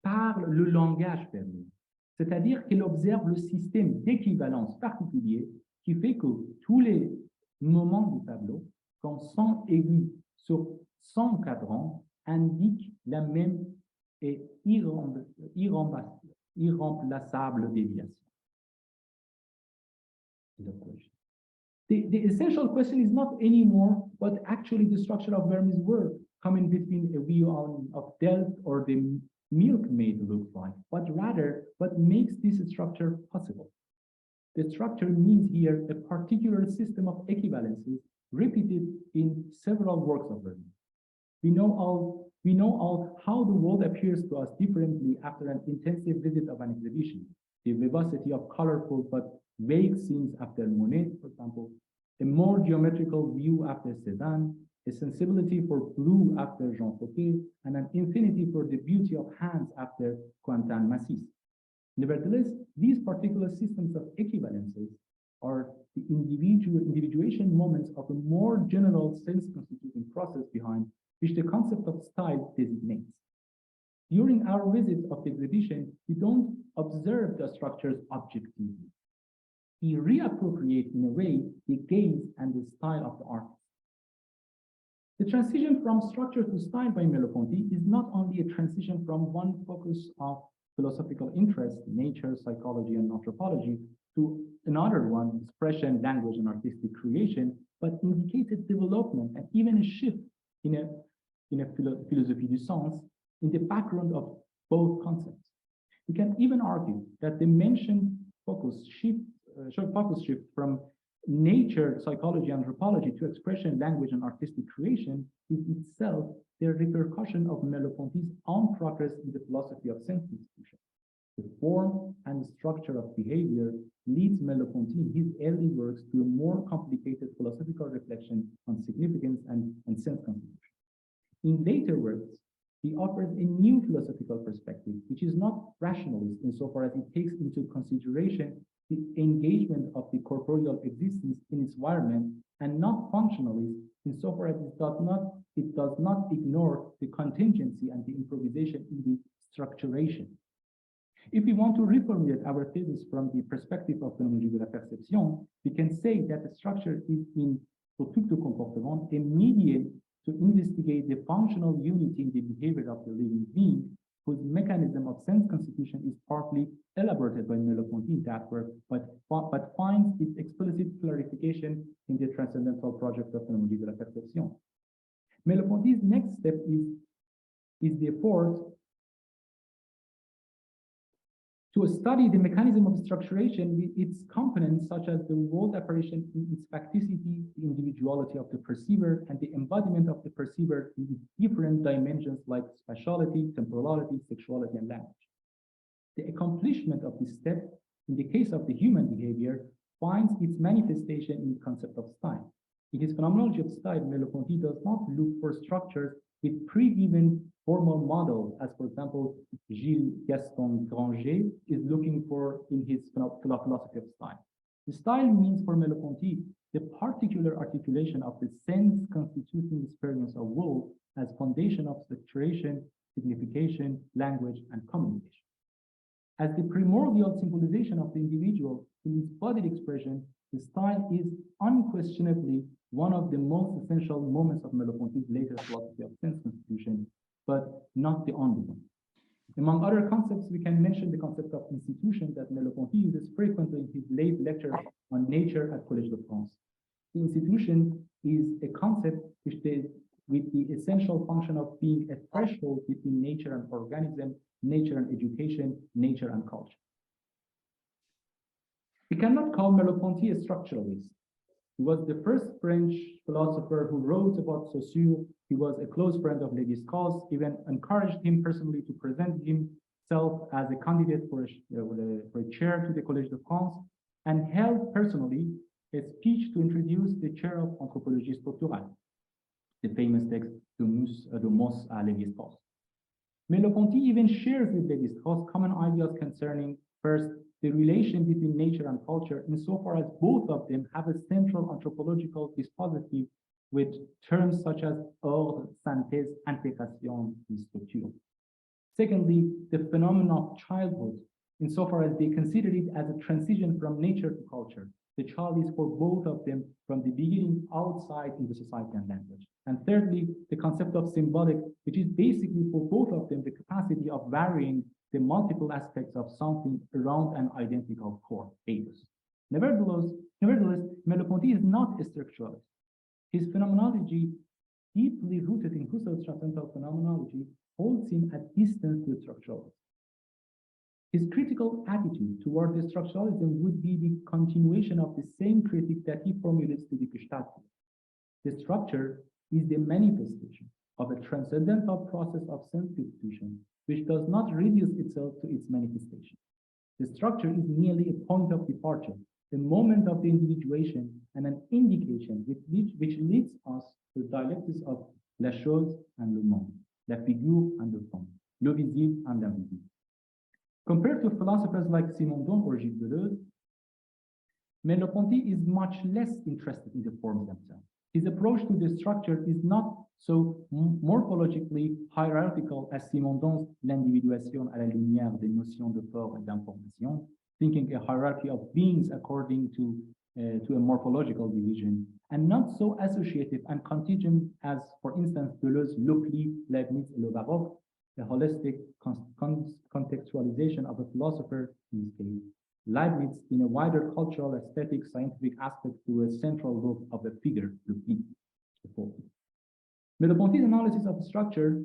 parle le langage Vermeer, c'est-à-dire qu'elle observe le système d'équivalence particulier qui fait que tous les moments du tableau, comme 100 aiguilles sur 100 cadrans, indiquent la même et irremplaçable déviation. The essential question is not anymore what actually the structure of Vermeer's work coming between a view of Delft or the milkmaid looks like, but rather what makes this structure possible. The structure means here a particular system of equivalences repeated in several works of Vermeer. We know all how the world appears to us differently after an intensive visit of an exhibition. The vivacity of colorful but vague scenes after Monet, for example, a more geometrical view after Cézanne, a sensibility for blue after Jean Fouquet, and an infinity for the beauty of hands after Quentin Massis. Nevertheless, these particular systems of equivalences are the individuation moments of a more general sense-constituting process behind which the concept of style designates. During our visit of the exhibition, we don't observe the structures objectively. We reappropriate in a way the gaze and the style of the artist. The transition from structure to style by Merleau-Ponty is not only a transition from one focus of philosophical interest, nature, psychology, and anthropology, to another one, expression, language, and artistic creation, but indicates a development and even a shift in a philosophie du sens in the background of both concepts. We can even argue that the mentioned focus shift from nature, psychology, anthropology to expression, language, and artistic creation is itself the repercussion of Merleau-Ponty's own progress in the philosophy of sense institution. The form and structure of behavior leads Merleau-Ponty in his early works to a more complicated philosophical reflection on significance and sense constitution. In later works, he offers a new philosophical perspective, which is not rationalist insofar as it takes into consideration the engagement of the corporeal existence in its environment, and not functionalist insofar as it does not ignore the contingency and the improvisation in the structuration. If we want to reformulate our thesis from the perspective of Phenomenologie de la perception, we can say that the structure is in Truc de comportement a medium to investigate the functional unity in the behavior of the living being, whose mechanism of sense constitution is partly elaborated by Merleau-Ponty in that work, but finds its explicit clarification in the transcendental project of Phenomenologie de la perception. Merleau-Ponty's next step is therefore to study the mechanism of structuration with its components, such as the world apparition in its facticity, the individuality of the perceiver, and the embodiment of the perceiver in its different dimensions like spatiality, temporality, sexuality, and language. The accomplishment of this step, in the case of the human behavior, finds its manifestation in the concept of style. In his phenomenology of style, Merleau-Ponty does not look for structures with pre-given formal models, as for example, Gilles Gaston Granger is looking for in his philosophy of style. The style means for Merleau-Ponty the particular articulation of the sense-constituting experience of world as foundation of structuration, signification, language, and communication. As the primordial symbolization of the individual in its embodied expression, the style is unquestionably one of the most essential moments of Merleau-Ponty's later philosophy of sense constitution, but not the only one. Among other concepts, we can mention the concept of institution that Merleau-Ponty uses frequently in his late lecture on nature at Collège de France. The institution is a concept which with the essential function of being a threshold between nature and organism, nature and education, nature and culture. We cannot call Merleau-Ponty a structuralist. He was the first French philosopher who wrote about Saussure. He was a close friend of Lévi-Strauss, even encouraged him personally to present himself as a candidate for a chair to the Collège de France, and held personally a speech to introduce the chair of anthropologie structurale, the famous text de Mos à Lévi-Strauss. Merleau-Ponty even shares with Lévi-Strauss common ideas concerning, first, the relation between nature and culture, insofar as both of them have a central anthropological dispositive with terms such as ordre, synthèse, intégration, and structure. Secondly, the phenomenon of childhood, insofar as they consider it as a transition from nature to culture. The child is for both of them from the beginning outside into society and language. And thirdly, the concept of symbolic, which is basically for both of them the capacity of varying the multiple aspects of something around an identical core, ethos. Nevertheless, Merleau-Ponty is not a structuralist. His phenomenology, deeply rooted in Husserl's transcendental phenomenology, holds him at distance to structuralism. His critical attitude toward the structuralism would be the continuation of the same critique that he formulates to the gestalt. The structure is the manifestation of a transcendental process of sense constitution, which does not reduce itself to its manifestation. The structure is merely a point of departure, a moment of the individuation, and an indication which leads us to the dialectics of la chose and le monde, la figure and le forme, le visible and l'invisible. Compared to philosophers like Simondon or Gilles Deleuze, Merleau-Ponty is much less interested in the forms themselves. His approach to the structure is not so morphologically hierarchical as Simondon's l'individuation à la lumière des notions de forme et d'information, thinking a hierarchy of beings according to a morphological division, and not so associative and contingent as, for instance, Deleuze, Locke, Leibniz, and Le Baroque, a holistic contextualization of a philosopher in this case. Leibniz in a wider cultural, aesthetic, scientific aspect to a central role of a figure, the being. Merleau-Ponty's analysis of structure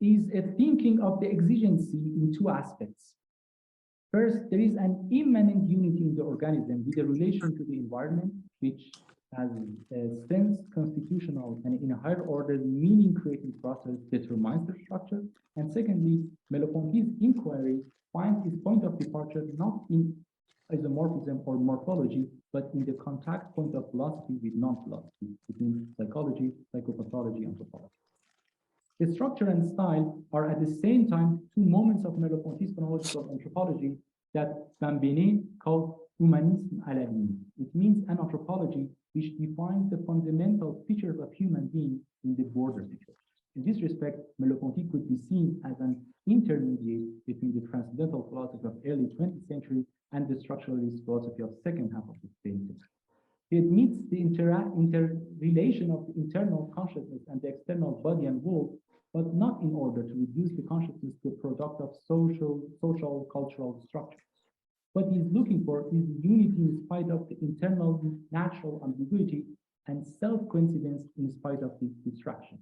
is a thinking of the exigency in two aspects. First, there is an immanent unity in the organism with a relation to the environment, which has a sense constitutional and in a higher order meaning-creating process determines the structure. And secondly, Merleau-Ponty's inquiry finds its point of departure not in isomorphism or morphology, but in the contact point of philosophy with non-philosophy, between psychology, psychopathology, and anthropology. The structure and style are at the same time two moments of Merleau-Ponty's phonological anthropology that Van Benet called humanisme à la ligne. It means an anthropology which defines the fundamental features of human being in the border situation. In this respect, Merleau-Ponty could be seen as an intermediate between the transcendental philosophy of early 20th century and the structuralist philosophy of second half of the 20th century. He admits the interrelation of the internal consciousness and the external body and world, but not in order to reduce the consciousness to a product of social, cultural structures. What he's looking for is unity in spite of the internal natural ambiguity and self-coincidence in spite of the distraction.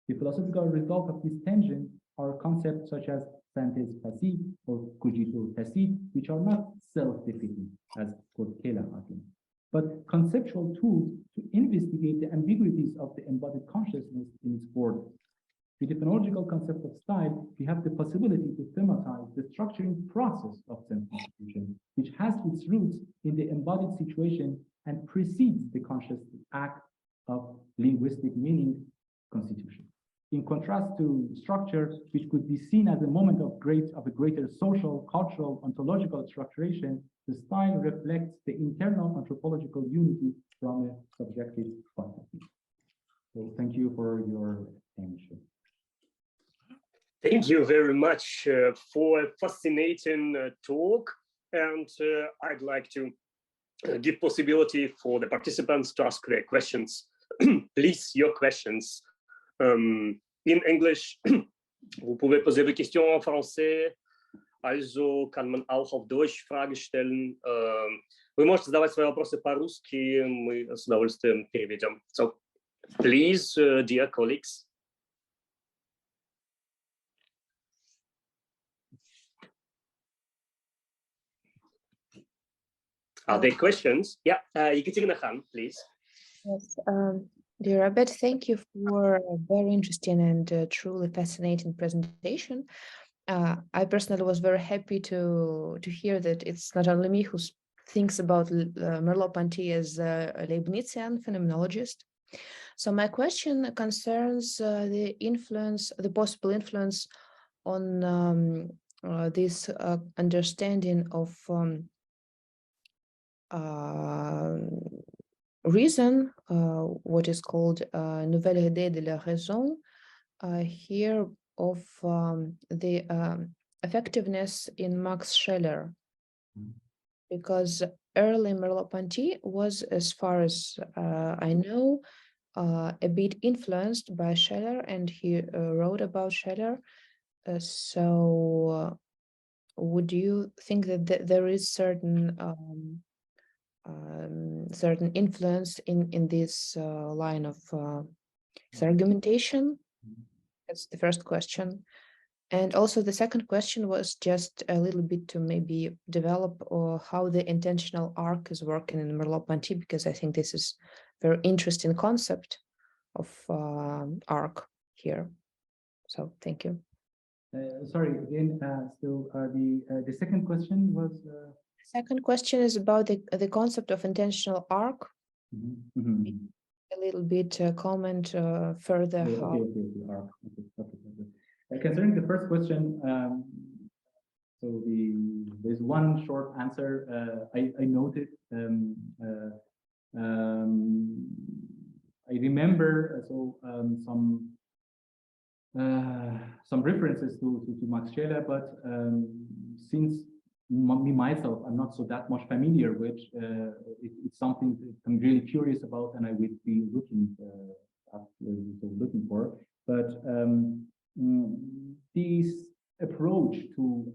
The philosophical result of this tension are concepts such as synthèse passive or cogito tacite, which are not self-defeating, as Kela argues, but conceptual tools to investigate the ambiguities of the embodied consciousness in its borders. With the phonological concept of style, we have the possibility to thematize the structuring process of sense constitution, which has its roots in the embodied situation and precedes the conscious act of linguistic meaning constitution. In contrast to structure, which could be seen as a moment of a greater social, cultural, ontological structuration, the style reflects the internal anthropological unity from a subjective point of view. So thank you for your attention. Thank you very much for a fascinating talk. And I'd like to give possibility for the participants to ask their questions. Please, your questions. In English, vous pouvez poser vos questions en français, also kann man auch auf Deutsch Fragen stellen. Вы можете задавать свои вопросы по-русски, мы с удовольствием переведем. So, please, dear colleagues. Are there questions? Yeah, Ekaterina Khan, please. Yes, dear Abed, thank you for a very interesting and truly fascinating presentation. I personally was very happy to hear that it's not only me who thinks about Merleau-Ponty as a Leibnizian phenomenologist. So my question concerns the influence, the possible influence on this understanding of reason, what is called nouvelle idée de la raison, here of the effectiveness in Max Scheler, because early Merleau-Ponty was, as far as I know, a bit influenced by Scheler, and he wrote about Scheler. So would you think that there is certain certain influence in this line of his argumentation? That's the first question. And also the second question was just a little bit to maybe develop how the intentional arc is working in Merleau-Ponty, because I think this is a very interesting concept of arc here. So thank you. Sorry, again, so the second question was? Second question is about the concept of intentional arc. A little bit comment further. Okay, arc. Okay. Concerning the first question, so there's one short answer. I noted. I remember some references to Max Scheler, but since me myself, I'm not that much familiar with. It's something that I'm really curious about, and I would be looking for. But this approach to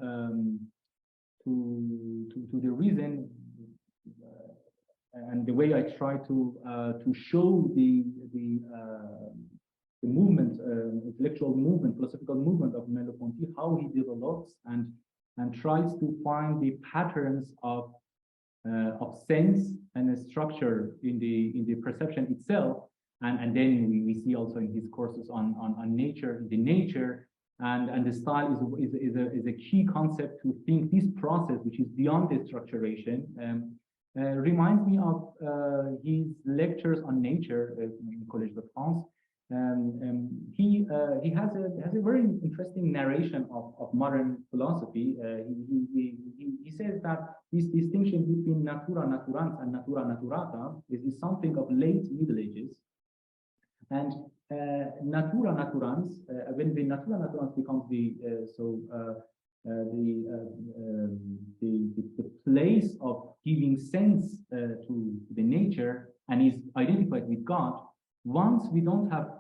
the reason and the way I try to show the movement, intellectual movement, philosophical movement of Merleau-Ponty, how he develops and tries to find the patterns of sense and structure in the perception itself, and then we see also in his courses on nature, the nature, and the style is a key concept to think this process, which is beyond the structuration. Reminds me of his lectures on nature in Collège de France. He has a very interesting narration of modern philosophy. He says that this distinction between natura naturans and natura naturata is something of late Middle Ages, and natura naturans, when the natura naturans becomes the place of giving sense to the nature and is identified with God. Once we don't have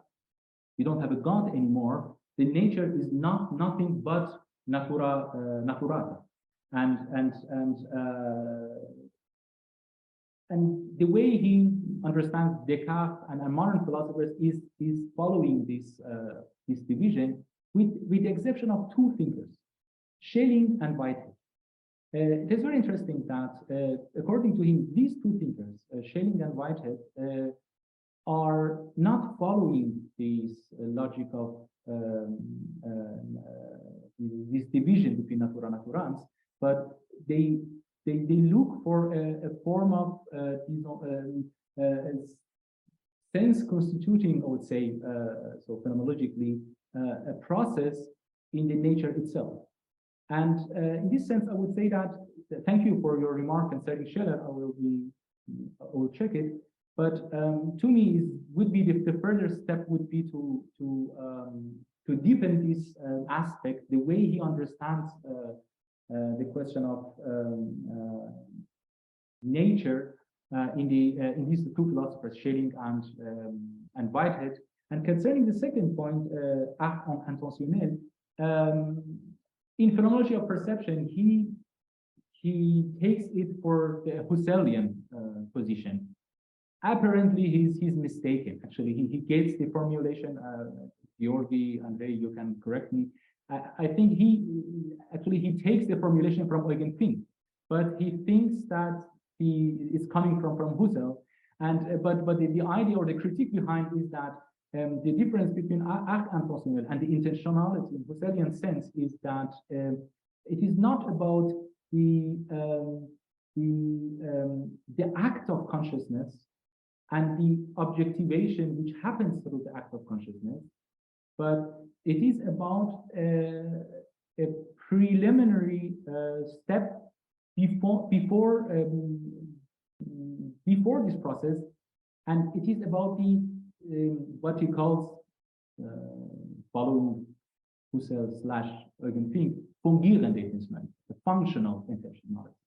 a God anymore, the nature is nothing but natura naturata, and the way he understands Descartes and modern philosophers is following this division, with the exception of two thinkers, Schelling and Whitehead. It is very interesting that, according to him, these two thinkers, Schelling and Whitehead, are not following this logic of this division between natura naturans, but they look for a form of sense constituting, I would say, so phenomenologically, a process in the nature itself. And in this sense, I would say that, thank you for your remark concerning Scheller. I will check it. But to me, would be the further step would be to deepen this aspect, the way he understands the question of nature in these two philosophers, Schelling and Whitehead. And concerning the second point, acte intentionnel, in phenomenology of perception, he takes it for the Husserlian position. Apparently, he's mistaken. Actually, he gets the formulation. Georgi, Andre, you can correct me. I think he takes the formulation from Eugen Fink, but he thinks that he is coming from Husserl. And but the idea or the critique behind is that the difference between acte intentionnel and the intentionality in Husserlian sense is that it is not about the act of consciousness and the objectivation which happens through the act of consciousness, but it is about a preliminary step before this process, and it is about the what he calls, following Husserl / Eugen Fink, fungierende Intentionality, the functional intentionality.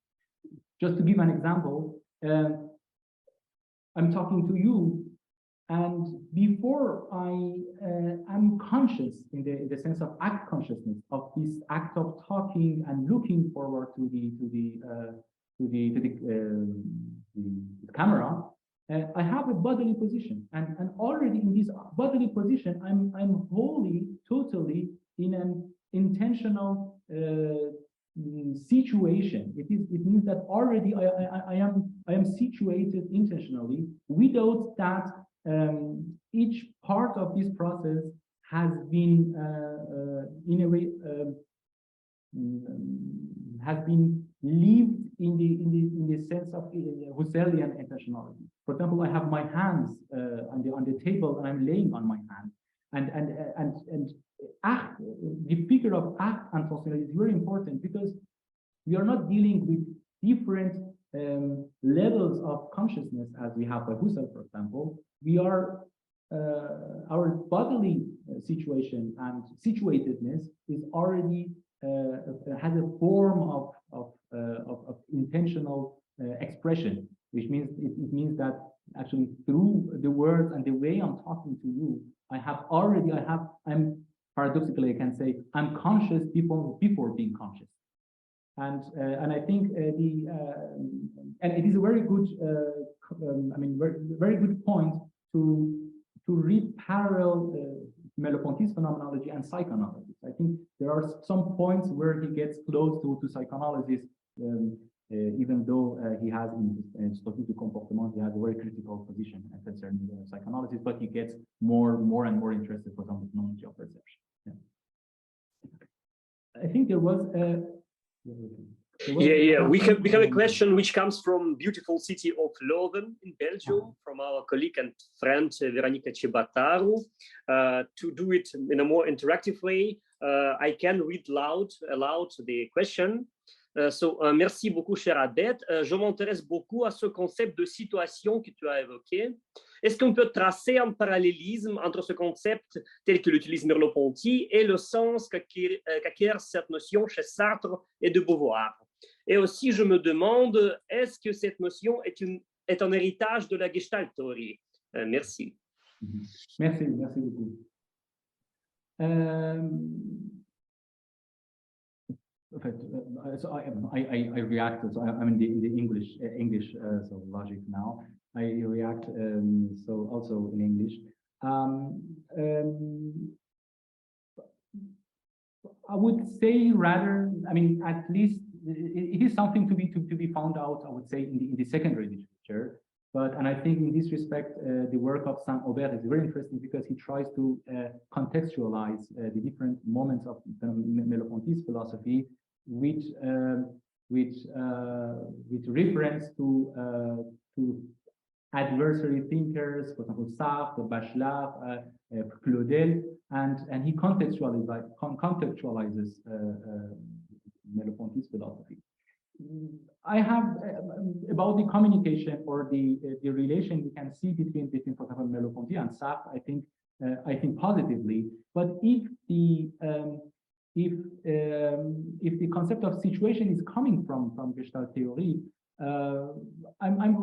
Just to give an example, I'm talking to you, and before I am conscious in the sense of act consciousness of this act of talking and looking forward to the camera, I have a bodily position, and already in this bodily position, I'm wholly, totally in an intentional situation. It means that already I am situated intentionally, without that each part of this process has been in a way has been lived in the sense of Husserlian intentionality. For example, I have my hands on the table and I'm laying on my hand, and the figure of acte intentionnel is very important, because we are not dealing with different levels of consciousness as we have by Husserl, for example. We are our bodily situation and situatedness is already has a form of intentional expression, which means it means that actually through the words and the way I'm talking to you, I'm paradoxically, I can say, I'm conscious before being conscious. And I think and it is a very good, very good point to read parallel Merleau-Ponty's phenomenology and psychoanalysis. I think there are some points where he gets close to psychoanalysis, even though he has in Stockholm du Comportement, he has a very critical position concerning psychoanalysis, but he gets more and more interested, for example, phenomenology of perception. Yeah. I think there was a we have a question which comes from beautiful city of Leuven in Belgium, from our colleague and friend Veronika Chebataru. To do it in a more interactive way, I can read aloud the question. Merci beaucoup, cher Abbed. Je m'intéresse beaucoup à ce concept de situation que tu as évoqué. Est-ce qu'on peut tracer un parallélisme entre ce concept tel que l'utilise Merleau-Ponty et le sens qu'acquiert cette notion chez Sartre et de Beauvoir? Et aussi, je me demande, est-ce que cette notion est un héritage de la gestalt-théorie? Merci. Merci beaucoup. In fact, so I reacted. So I'm in the English so logic now. I react so also in English. I would say rather, I mean, at least it is something to be found out, I would say, in the secondary literature. And I think in this respect, the work of Saint-Aubert is very interesting, because he tries to contextualize the different moments of Merleau-Ponty's philosophy, with reference to adversary thinkers, for example, Sartre, Bachelard, Claudel, and he contextualizes Merleau-Ponty's philosophy. I have about the communication or the relation we can see between for example, Merleau-Ponty and Sartre, I think positively. But if the concept of situation is coming from gestalt theory, I'm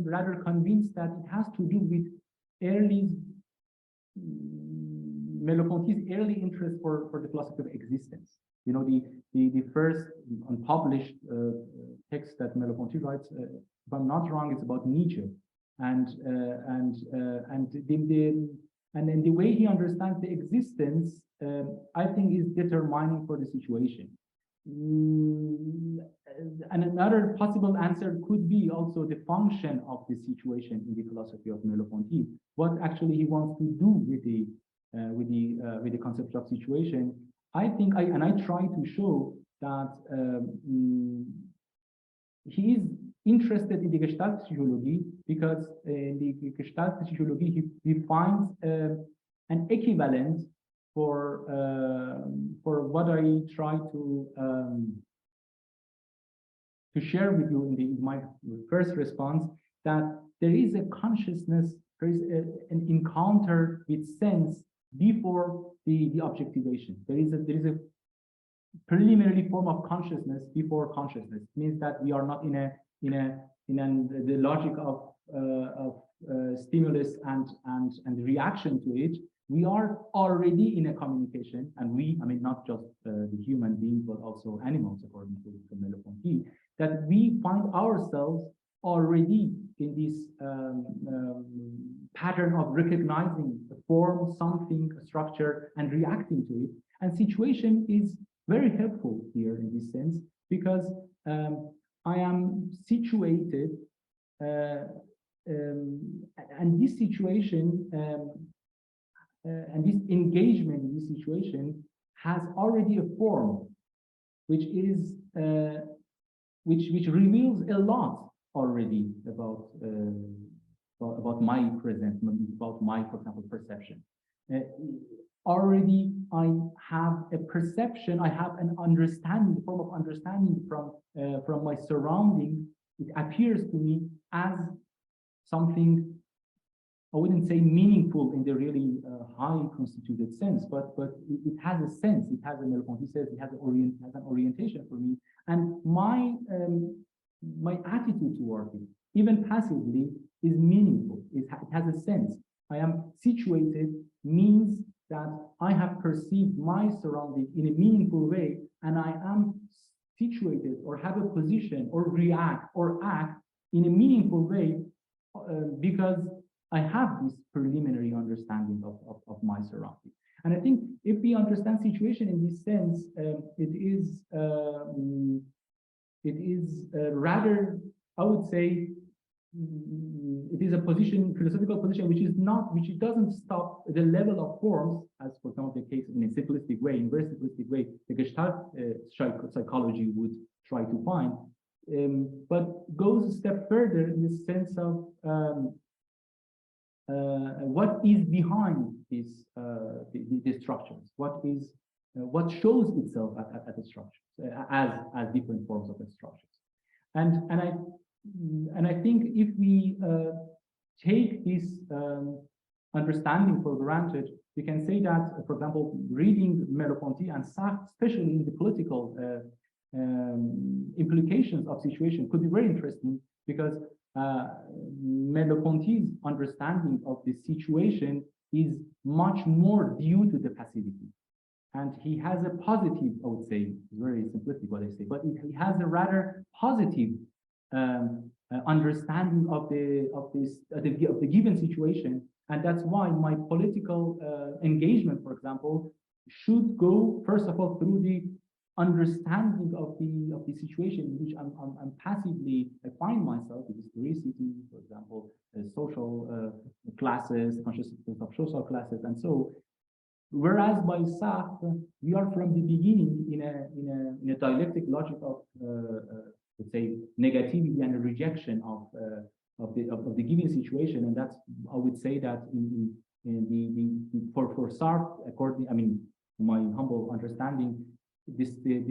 rather convinced that it has to do with Merleau-Ponty's early interest for the philosophy of existence. You know, the first unpublished text that Merleau-Ponty writes, if I'm not wrong, it's about Nietzsche, and then the way he understands the existence, I think, is determining for the situation. And another possible answer could be also the function of the situation in the philosophy of Merleau-Ponty. What actually he wants to do with the concept of situation. I think I try to show that he is interested in the gestalt-psychology because in the gestalt-psychology he finds an equivalent for what I try to share with you in my first response, that there is a consciousness, there is an encounter with sense before the objectivation. There is a preliminary form of consciousness before consciousness. It means that we are not in the logic of stimulus and reaction to it. We are already in a communication, and I mean not just the human beings, but also animals, according to Merleau-Ponty, that we find ourselves already in this pattern of recognizing a form, something, a structure, and reacting to it. And situation is very helpful here in this sense, because I am situated, and this situation and this engagement in this situation has already a form, which is which reveals a lot already about my present, about my, for example, perception. Already I have a perception, I have an understanding, a form of understanding from my surrounding. It appears to me as something, I wouldn't say meaningful in the really high constituted sense, but it has a sense. It has a Merleau-Ponty says it has an orientation for me, and my attitude toward it, even passively, is meaningful. It has a sense. I am situated means that I have perceived my surroundings in a meaningful way, and I am situated or have a position or react or act in a meaningful way because I have this preliminary understanding of my surroundings. And I think if we understand situation in this sense, it is rather, I would say, it is a position, philosophical position, which doesn't stop at the level of forms, as for example the case in a simplistic way, in very simplistic way, the gestalt psychology would try to find, but goes a step further in the sense of what is behind these structures, what shows itself at the structures as different forms of the structures, and I think if we take this understanding for granted, we can say that, for example, reading Merleau-Ponty and Sartre, especially in the political implications of situation, could be very interesting, because Merleau-Ponty's understanding of the situation is much more due to the passivity. And he has a positive, I would say, very simplistic what I say, but he has a rather positive understanding of the given situation, and that's why my political engagement, for example, should go first of all through the understanding of the situation in which I'm passively I find myself, in historicity, for example, social classes, consciousness of social classes, and so. Whereas by Sartre, we are from the beginning in a dialectic logic of let's say, negativity and rejection of the given situation, and that's, I would say that for Sartre, according, I mean, my humble understanding, the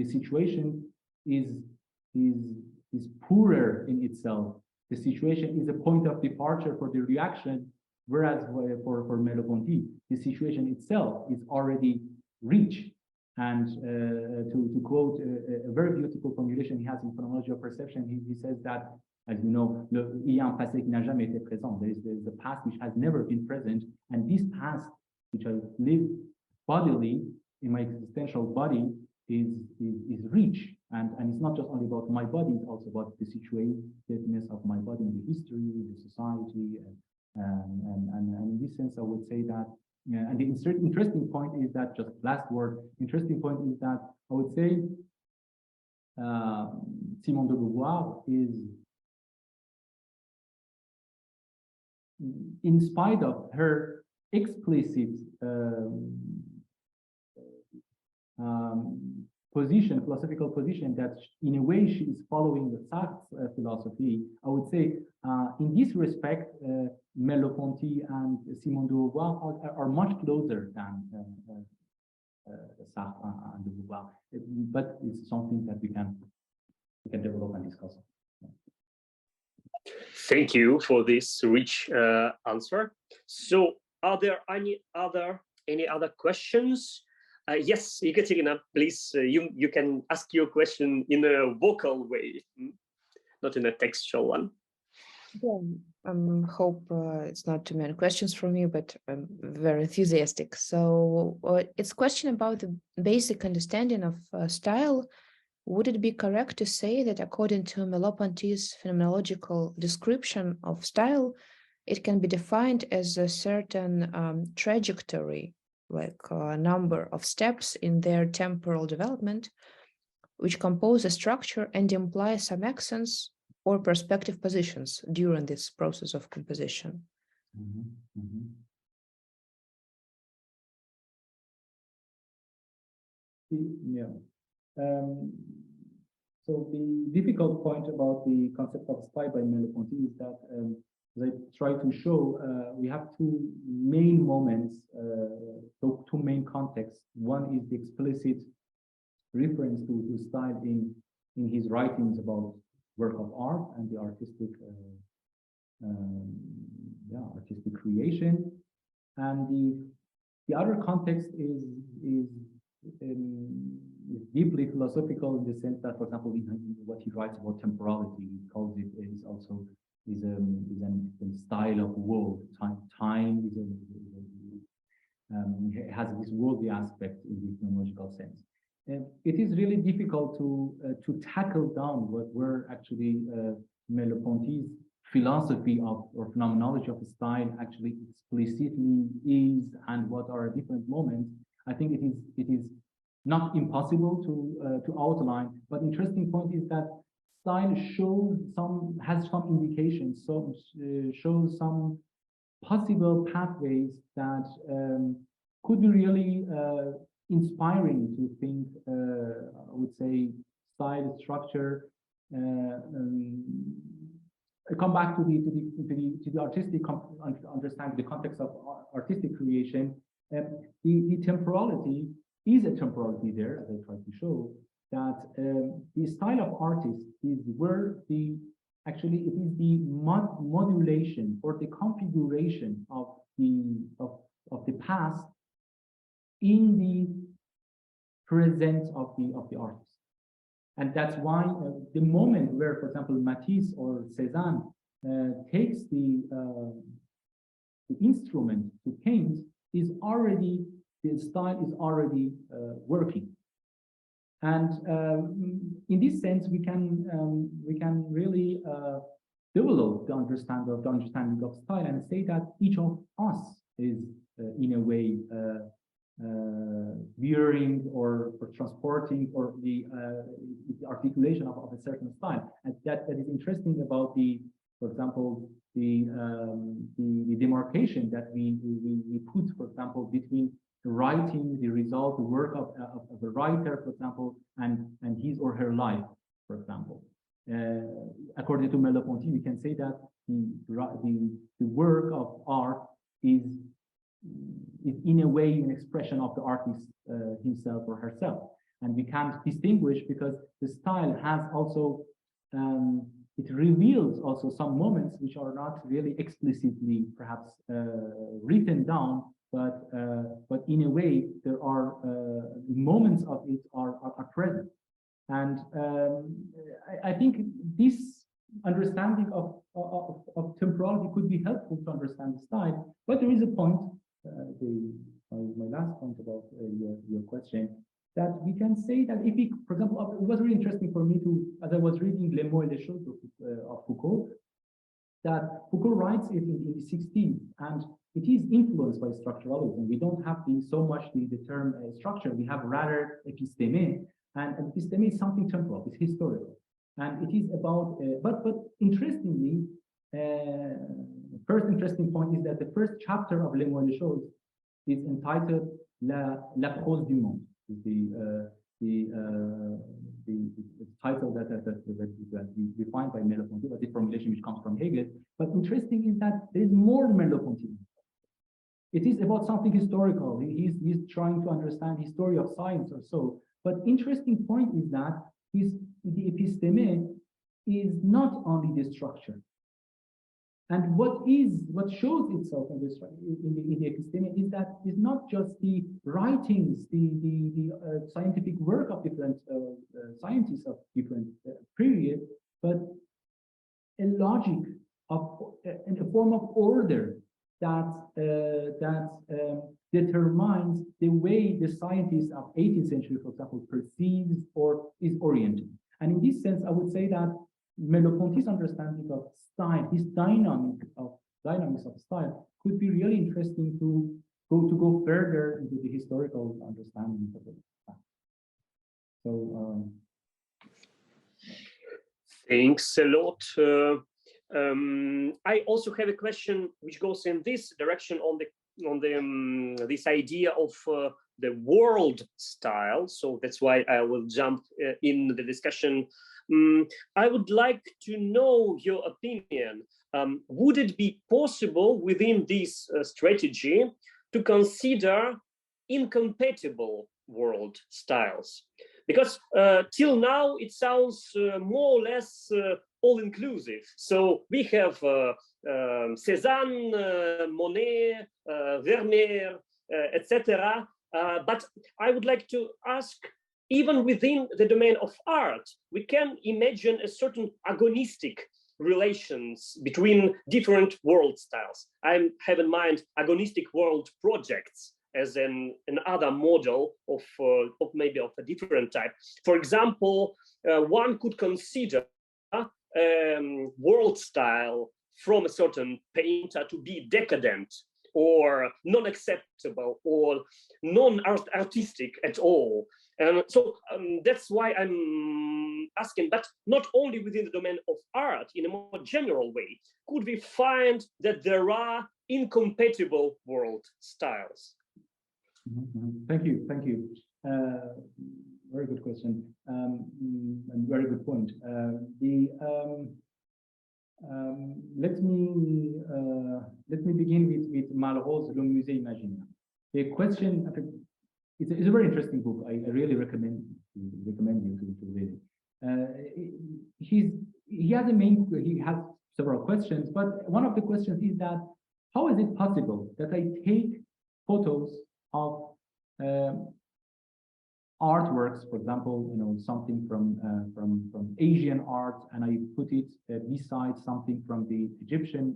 situation is poorer in itself. The situation is a point of departure for the reaction, whereas for Merleau-Ponty, the situation itself is already reached. And to quote a very beautiful formulation he has in Phenomenology of Perception, he says that, as you know, il y a un passé qui n'a jamais été présent. There is the past which has never been present, and this past, which I live bodily in my existential body, is rich, and it's not just only about my body, it's also about the situatedness of my body in the history, the society, and in this sense, I would say that. And the interesting point is that, just last word, interesting point is that I would say Simone de Beauvoir is, in spite of her explicit position, philosophical position, that in a way she is following the Sartre philosophy, I would say in this respect, Merleau-Ponty and Simone de Beauvoir are much closer than Sartre and de Beauvoir, but it's something that we can develop and discuss. Thank you for this rich answer. So, are there any other questions? Yes, Ekaterina, please. You can ask your question in a vocal way, not in a textual one. Yeah, hope it's not too many questions from you, but I'm very enthusiastic. So it's a question about the basic understanding of style. Would it be correct to say that according to Merleau-Ponty's phenomenological description of style, it can be defined as a certain trajectory, like a number of steps in their temporal development, which compose a structure and imply some accents or perspective positions during this process of composition? Yeah. So the difficult point about the concept of style by Merleau-Ponty is that, as I try to show, we have two main moments, two main contexts. One is the explicit reference to style in his writings about work of art and the artistic creation, and the other context is deeply philosophical in the sense that, for example, in what he writes about temporality, he calls it is also a style of world. Time has this worldly aspect in the phenomenological sense. It is really difficult to tackle down what were actually Merleau-Ponty's philosophy of or phenomenology of style actually explicitly is, and what are different moments. I think it is not impossible to outline, but interesting point is that style has some indications, shows some possible pathways that could be really inspiring to think, I would say, style, structure. I come back to the artistic understanding, the context of artistic creation. The temporality is a temporality there, as I tried to show, that the style of artists is where actually it is the modulation or the configuration of the past in the presence of the artist. And that's why the moment where, for example, Matisse or Cézanne takes the instrument to paint, the style is already working. And in this sense, we can really develop the understanding of style and say that each of us is in a way veering or transporting or the articulation of a certain style. And that is interesting about for example, the demarcation that we put, for example, between the writing, the result, the work of a writer, for example, and his or her life, for example. according to Merleau-Ponty, we can say that the work of art is in a way an expression of the artist himself or herself. And we can't distinguish because the style has also, it reveals also some moments which are not really explicitly perhaps written down, but in a way there are moments of it are present. And I think this understanding of temporality could be helpful to understand the style. But there is a point, my last point about your question, that we can say that if we, for example, it was really interesting for me to, as I was reading Les Mots et les Choses of Foucault, that Foucault writes it in the 60s, and it is influenced by structuralism. We don't have so much the term structure, we have rather episteme, and episteme is something temporal, it's historical. And it is about, but interestingly, first interesting point is that the first chapter of Les Mots et les Choses is entitled La prose du monde. The title that we defined by Merleau-Ponty, but the formulation which comes from Hegel. But interesting is that there is more Merleau-Ponty. It is about something historical. He's trying to understand history of science or so. But interesting point is that the episteme is not only the structure. And what shows itself in the episteme is that it's not just the writings, the scientific work of different scientists of different periods, but a logic of a form of order that determines the way the scientists of 18th century, for example, perceives or is oriented. And in this sense, I would say that Merleau-Ponty's understanding of style, his dynamics of style, could be really interesting to go further into the historical understanding of it. So, thanks a lot. I also have a question which goes in this direction on this idea of the world style. So that's why I will jump in the discussion. I would like to know your opinion. Would it be possible within this strategy to consider incompatible world styles? Because till now it sounds more or less all-inclusive. So we have Cézanne, Monet, Vermeer, etc. But I would like to ask, even within the domain of art, we can imagine a certain agonistic relations between different world styles. I have in mind agonistic world projects as another model of maybe of a different type. For example, one could consider world style from a certain painter to be decadent or non-acceptable or non-artistic at all. And so that's why I'm asking, but not only within the domain of art, in a more general way, could we find that there are incompatible world styles? Thank you. Very good question, and very good point. Let me begin with Malraux's Le Musée Imaginaire. The question, it's a very interesting book. I really recommend you to read it. He has several questions, but one of the questions is that how is it possible that I take photos of artworks, for example, something from Asian art, and I put it beside something from the Egyptian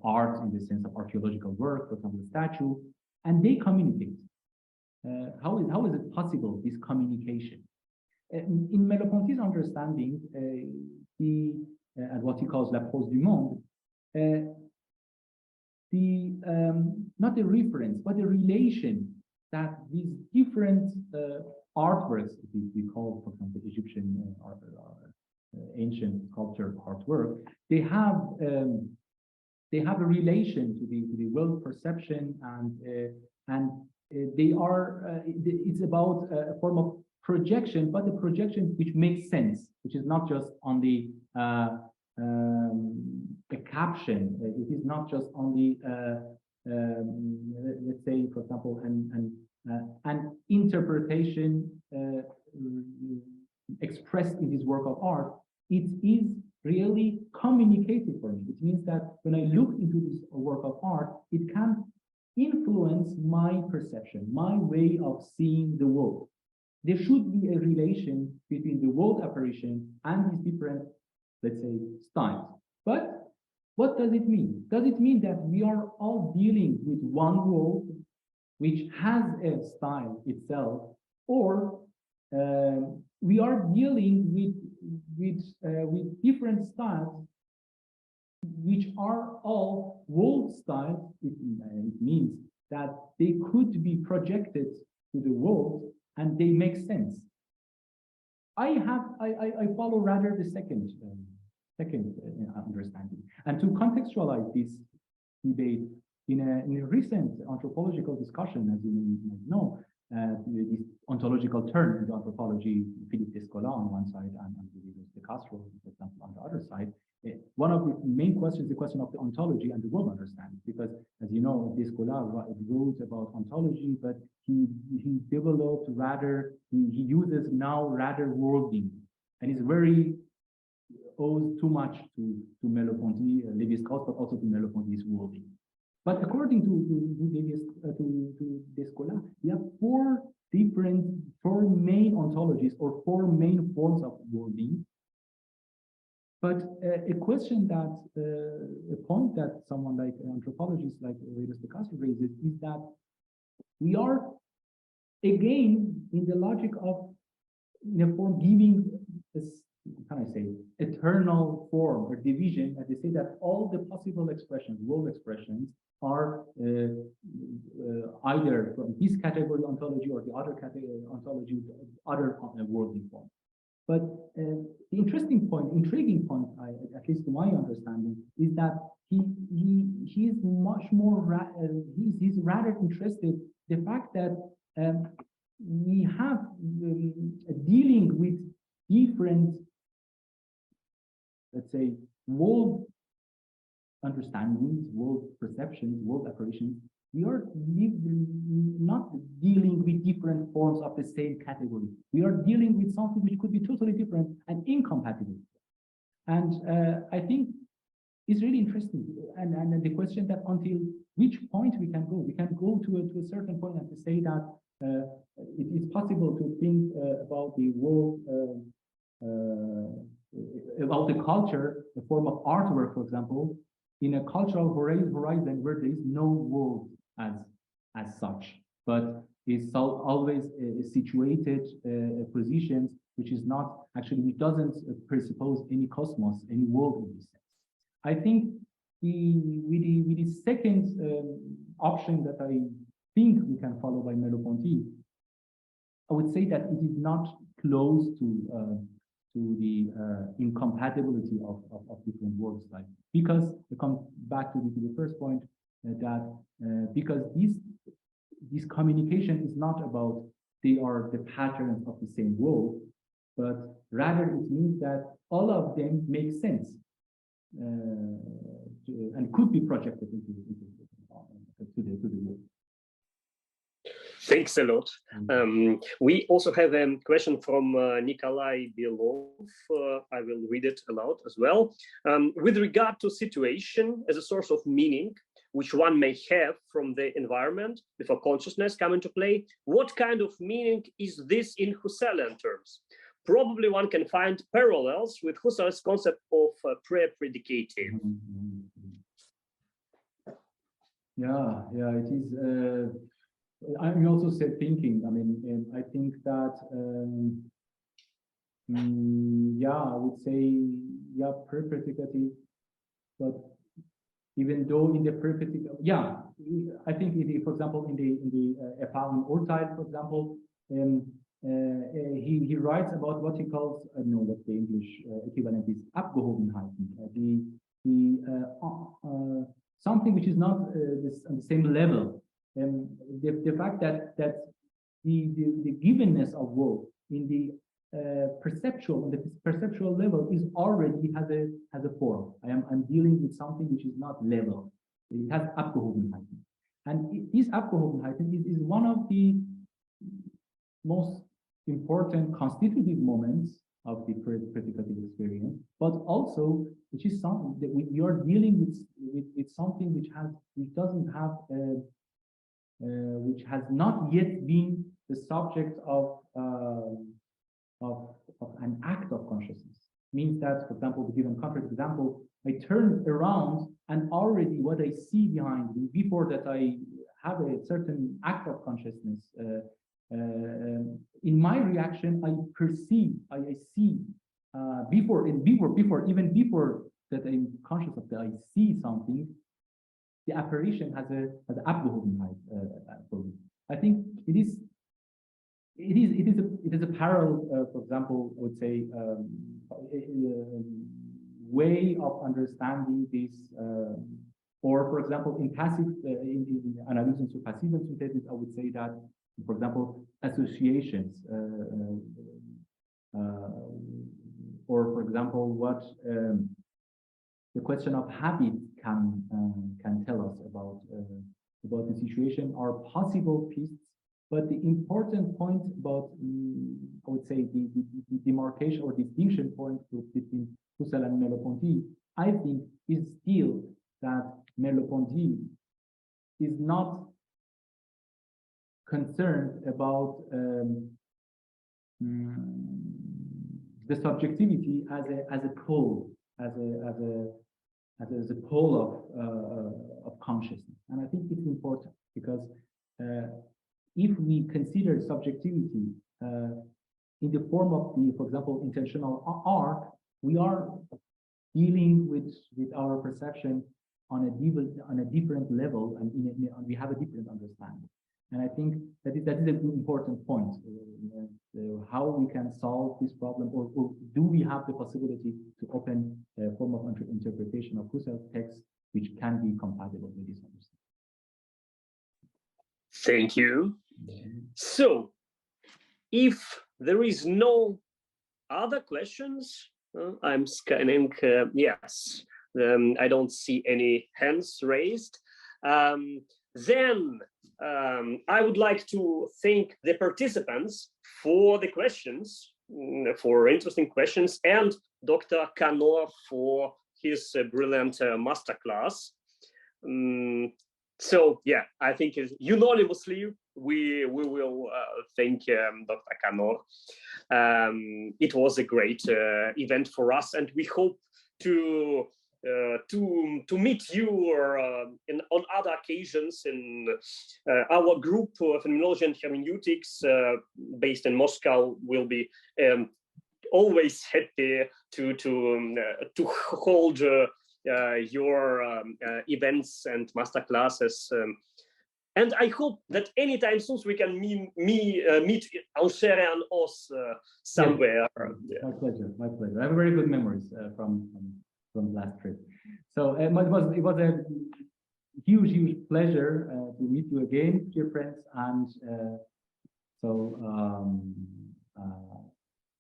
art in the sense of archaeological work, for example, the statue, and they communicate. How is it possible, this communication? In Merleau-Ponty's understanding, and what he calls la prose du monde, not the reference, but the relation that these different artworks, we call, for example, Egyptian ancient sculpture artwork, they have a relation to the world perception, and they are it's about a form of projection, but a projection which makes sense, which is not just on the caption. It is not just only, let's say, for example, an interpretation expressed in this work of art. It is really communicated for me. It means that when I look into this work of art, it can influence my perception, my way of seeing the world. There should be a relation between the world apparition and these different, let's say, styles. But what does it mean? Does it mean that we are all dealing with one world which has a style itself, or we are dealing with different styles which are all world styles? It means that they could be projected to the world and they make sense. I follow rather the second understanding. And to contextualize this debate in a recent anthropological discussion, as you might know, this ontological term in anthropology, Philippe Descola on one side and De Castro, for example, on the other side. One of the main questions is the question of the ontology and the world understanding, because, as you know, Descola wrote about ontology, but he developed rather, he uses now rather worlding, and is very owes too much to Merleau-Ponty, Lévi-Strauss, but also to Merleau-Ponty's worlding. But according to Descola, we have four main ontologies or four main forms of worlding. But a question that, a point that someone like an anthropologist like De Castro raises is that we are again in the logic of, in a form, giving this, how can I say, eternal form or division, and they say that all the possible expressions, world expressions, are either from this category ontology or the other category ontology, other worlding form. But the intriguing point, at least to my understanding, is that he is much more he's rather interested the fact that we have dealing with different, let's say, world understandings, world perceptions, world apparitions. We are not dealing with different forms of the same category. We are dealing with something which could be totally different and incompatible. And I think it's really interesting. And the question that until which point we can go to a certain point and to say that it is possible to think about the world, about the culture, the form of artwork, for example, in a cultural horizon where there is no world as such, but is always situated positions which is not actually, which doesn't presuppose any cosmos, any world in this sense. I think with the second option that I think we can follow by Merleau-Ponty, I would say that it is not close to the incompatibility of different world styles, because we come back to the first point that because this communication is not about they are the patterns of the same world, but rather it means that all of them make sense and could be projected into the world. Thanks a lot. We also have a question from Nikolai Belov. I will read it aloud as well. With regard to situation as a source of meaning, which one may have from the environment before consciousness come into play, what kind of meaning is this in Husserlian terms? Probably one can find parallels with Husserl's concept of pre-predicative. Yeah, it is. I'm also thinking, I mean, I think that, I would say, pre-predicative, but even though in the pre-predicative, I think, for example, in the Erfahrung und Urteil, for example, he writes about what he calls, I don't know what the English equivalent is, Abgehobenheiten, something which is not on the same level. The fact that the givenness of world in the perceptual, on the perceptual level, is already has a form. I'm dealing with something which is not level. It has Abgehobenheit. And this Abgehobenheit is one of the most important constitutive moments of the predicative experience, but also which is something that we are dealing with something which doesn't have which has not yet been the subject of an act of consciousness. Means that, for example, to give a concrete example, I turn around and already what I see behind me, before that I have a certain act of consciousness, in my reaction, I perceive, I see, even before that I'm conscious of that, I see something. The apparition has Abgehobenheit for me. I think it is a parallel, for example, I would say, way of understanding this, or for example, in passive, in Analysen zur passiven Synthesis, I would say that, for example, associations, or for example, what the question of habit can tell us about the situation are possible pieces. But the important point about, I would say, the demarcation or distinction point between Husserl and Merleau-Ponty, I think, is still that Merleau-Ponty is not concerned about the subjectivity as a pole, as a pole of consciousness. And I think it's important because if we consider subjectivity in the form of the, for example, intentional arc, we are dealing with our perception on a different level, and we have a different understanding. And I think that is an important point. How we can solve this problem, or do we have the possibility to open a form of interpretation of Husserl's text which can be compatible with this understanding? Thank you. So, if there is no other questions, I'm scanning. Yes, I don't see any hands raised. Then I would like to thank the participants for the questions, for interesting questions, and Dr. Kanoor for his brilliant masterclass. So yeah, I think unanimously we will thank Dr. Kanoor. It was a great event for us, and we hope to meet you on other occasions in our group of Phenomenology and Hermeneutics based in Moscow. Will be always happy to hold your events and masterclasses. And I hope that anytime soon we can meet en chair and os somewhere. Yes. My pleasure, my pleasure. I have very good memories from last trip. So it was a huge pleasure to meet you again, dear friends. And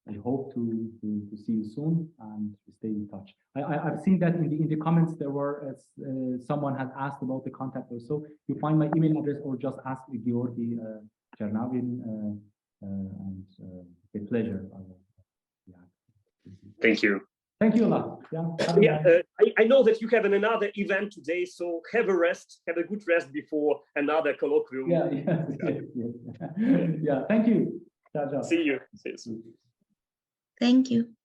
I hope to see you soon and stay in touch. I've seen that in the comments there were someone has asked about the contact or so. You find my email address or just ask Georgi Chernavin, and a pleasure. Thank you. Thank you a lot. I know that you have another event today, so have a rest, have a good rest before another colloquium. Yeah. Thank you. Ciao, ciao. See you. See you soon. Thank you.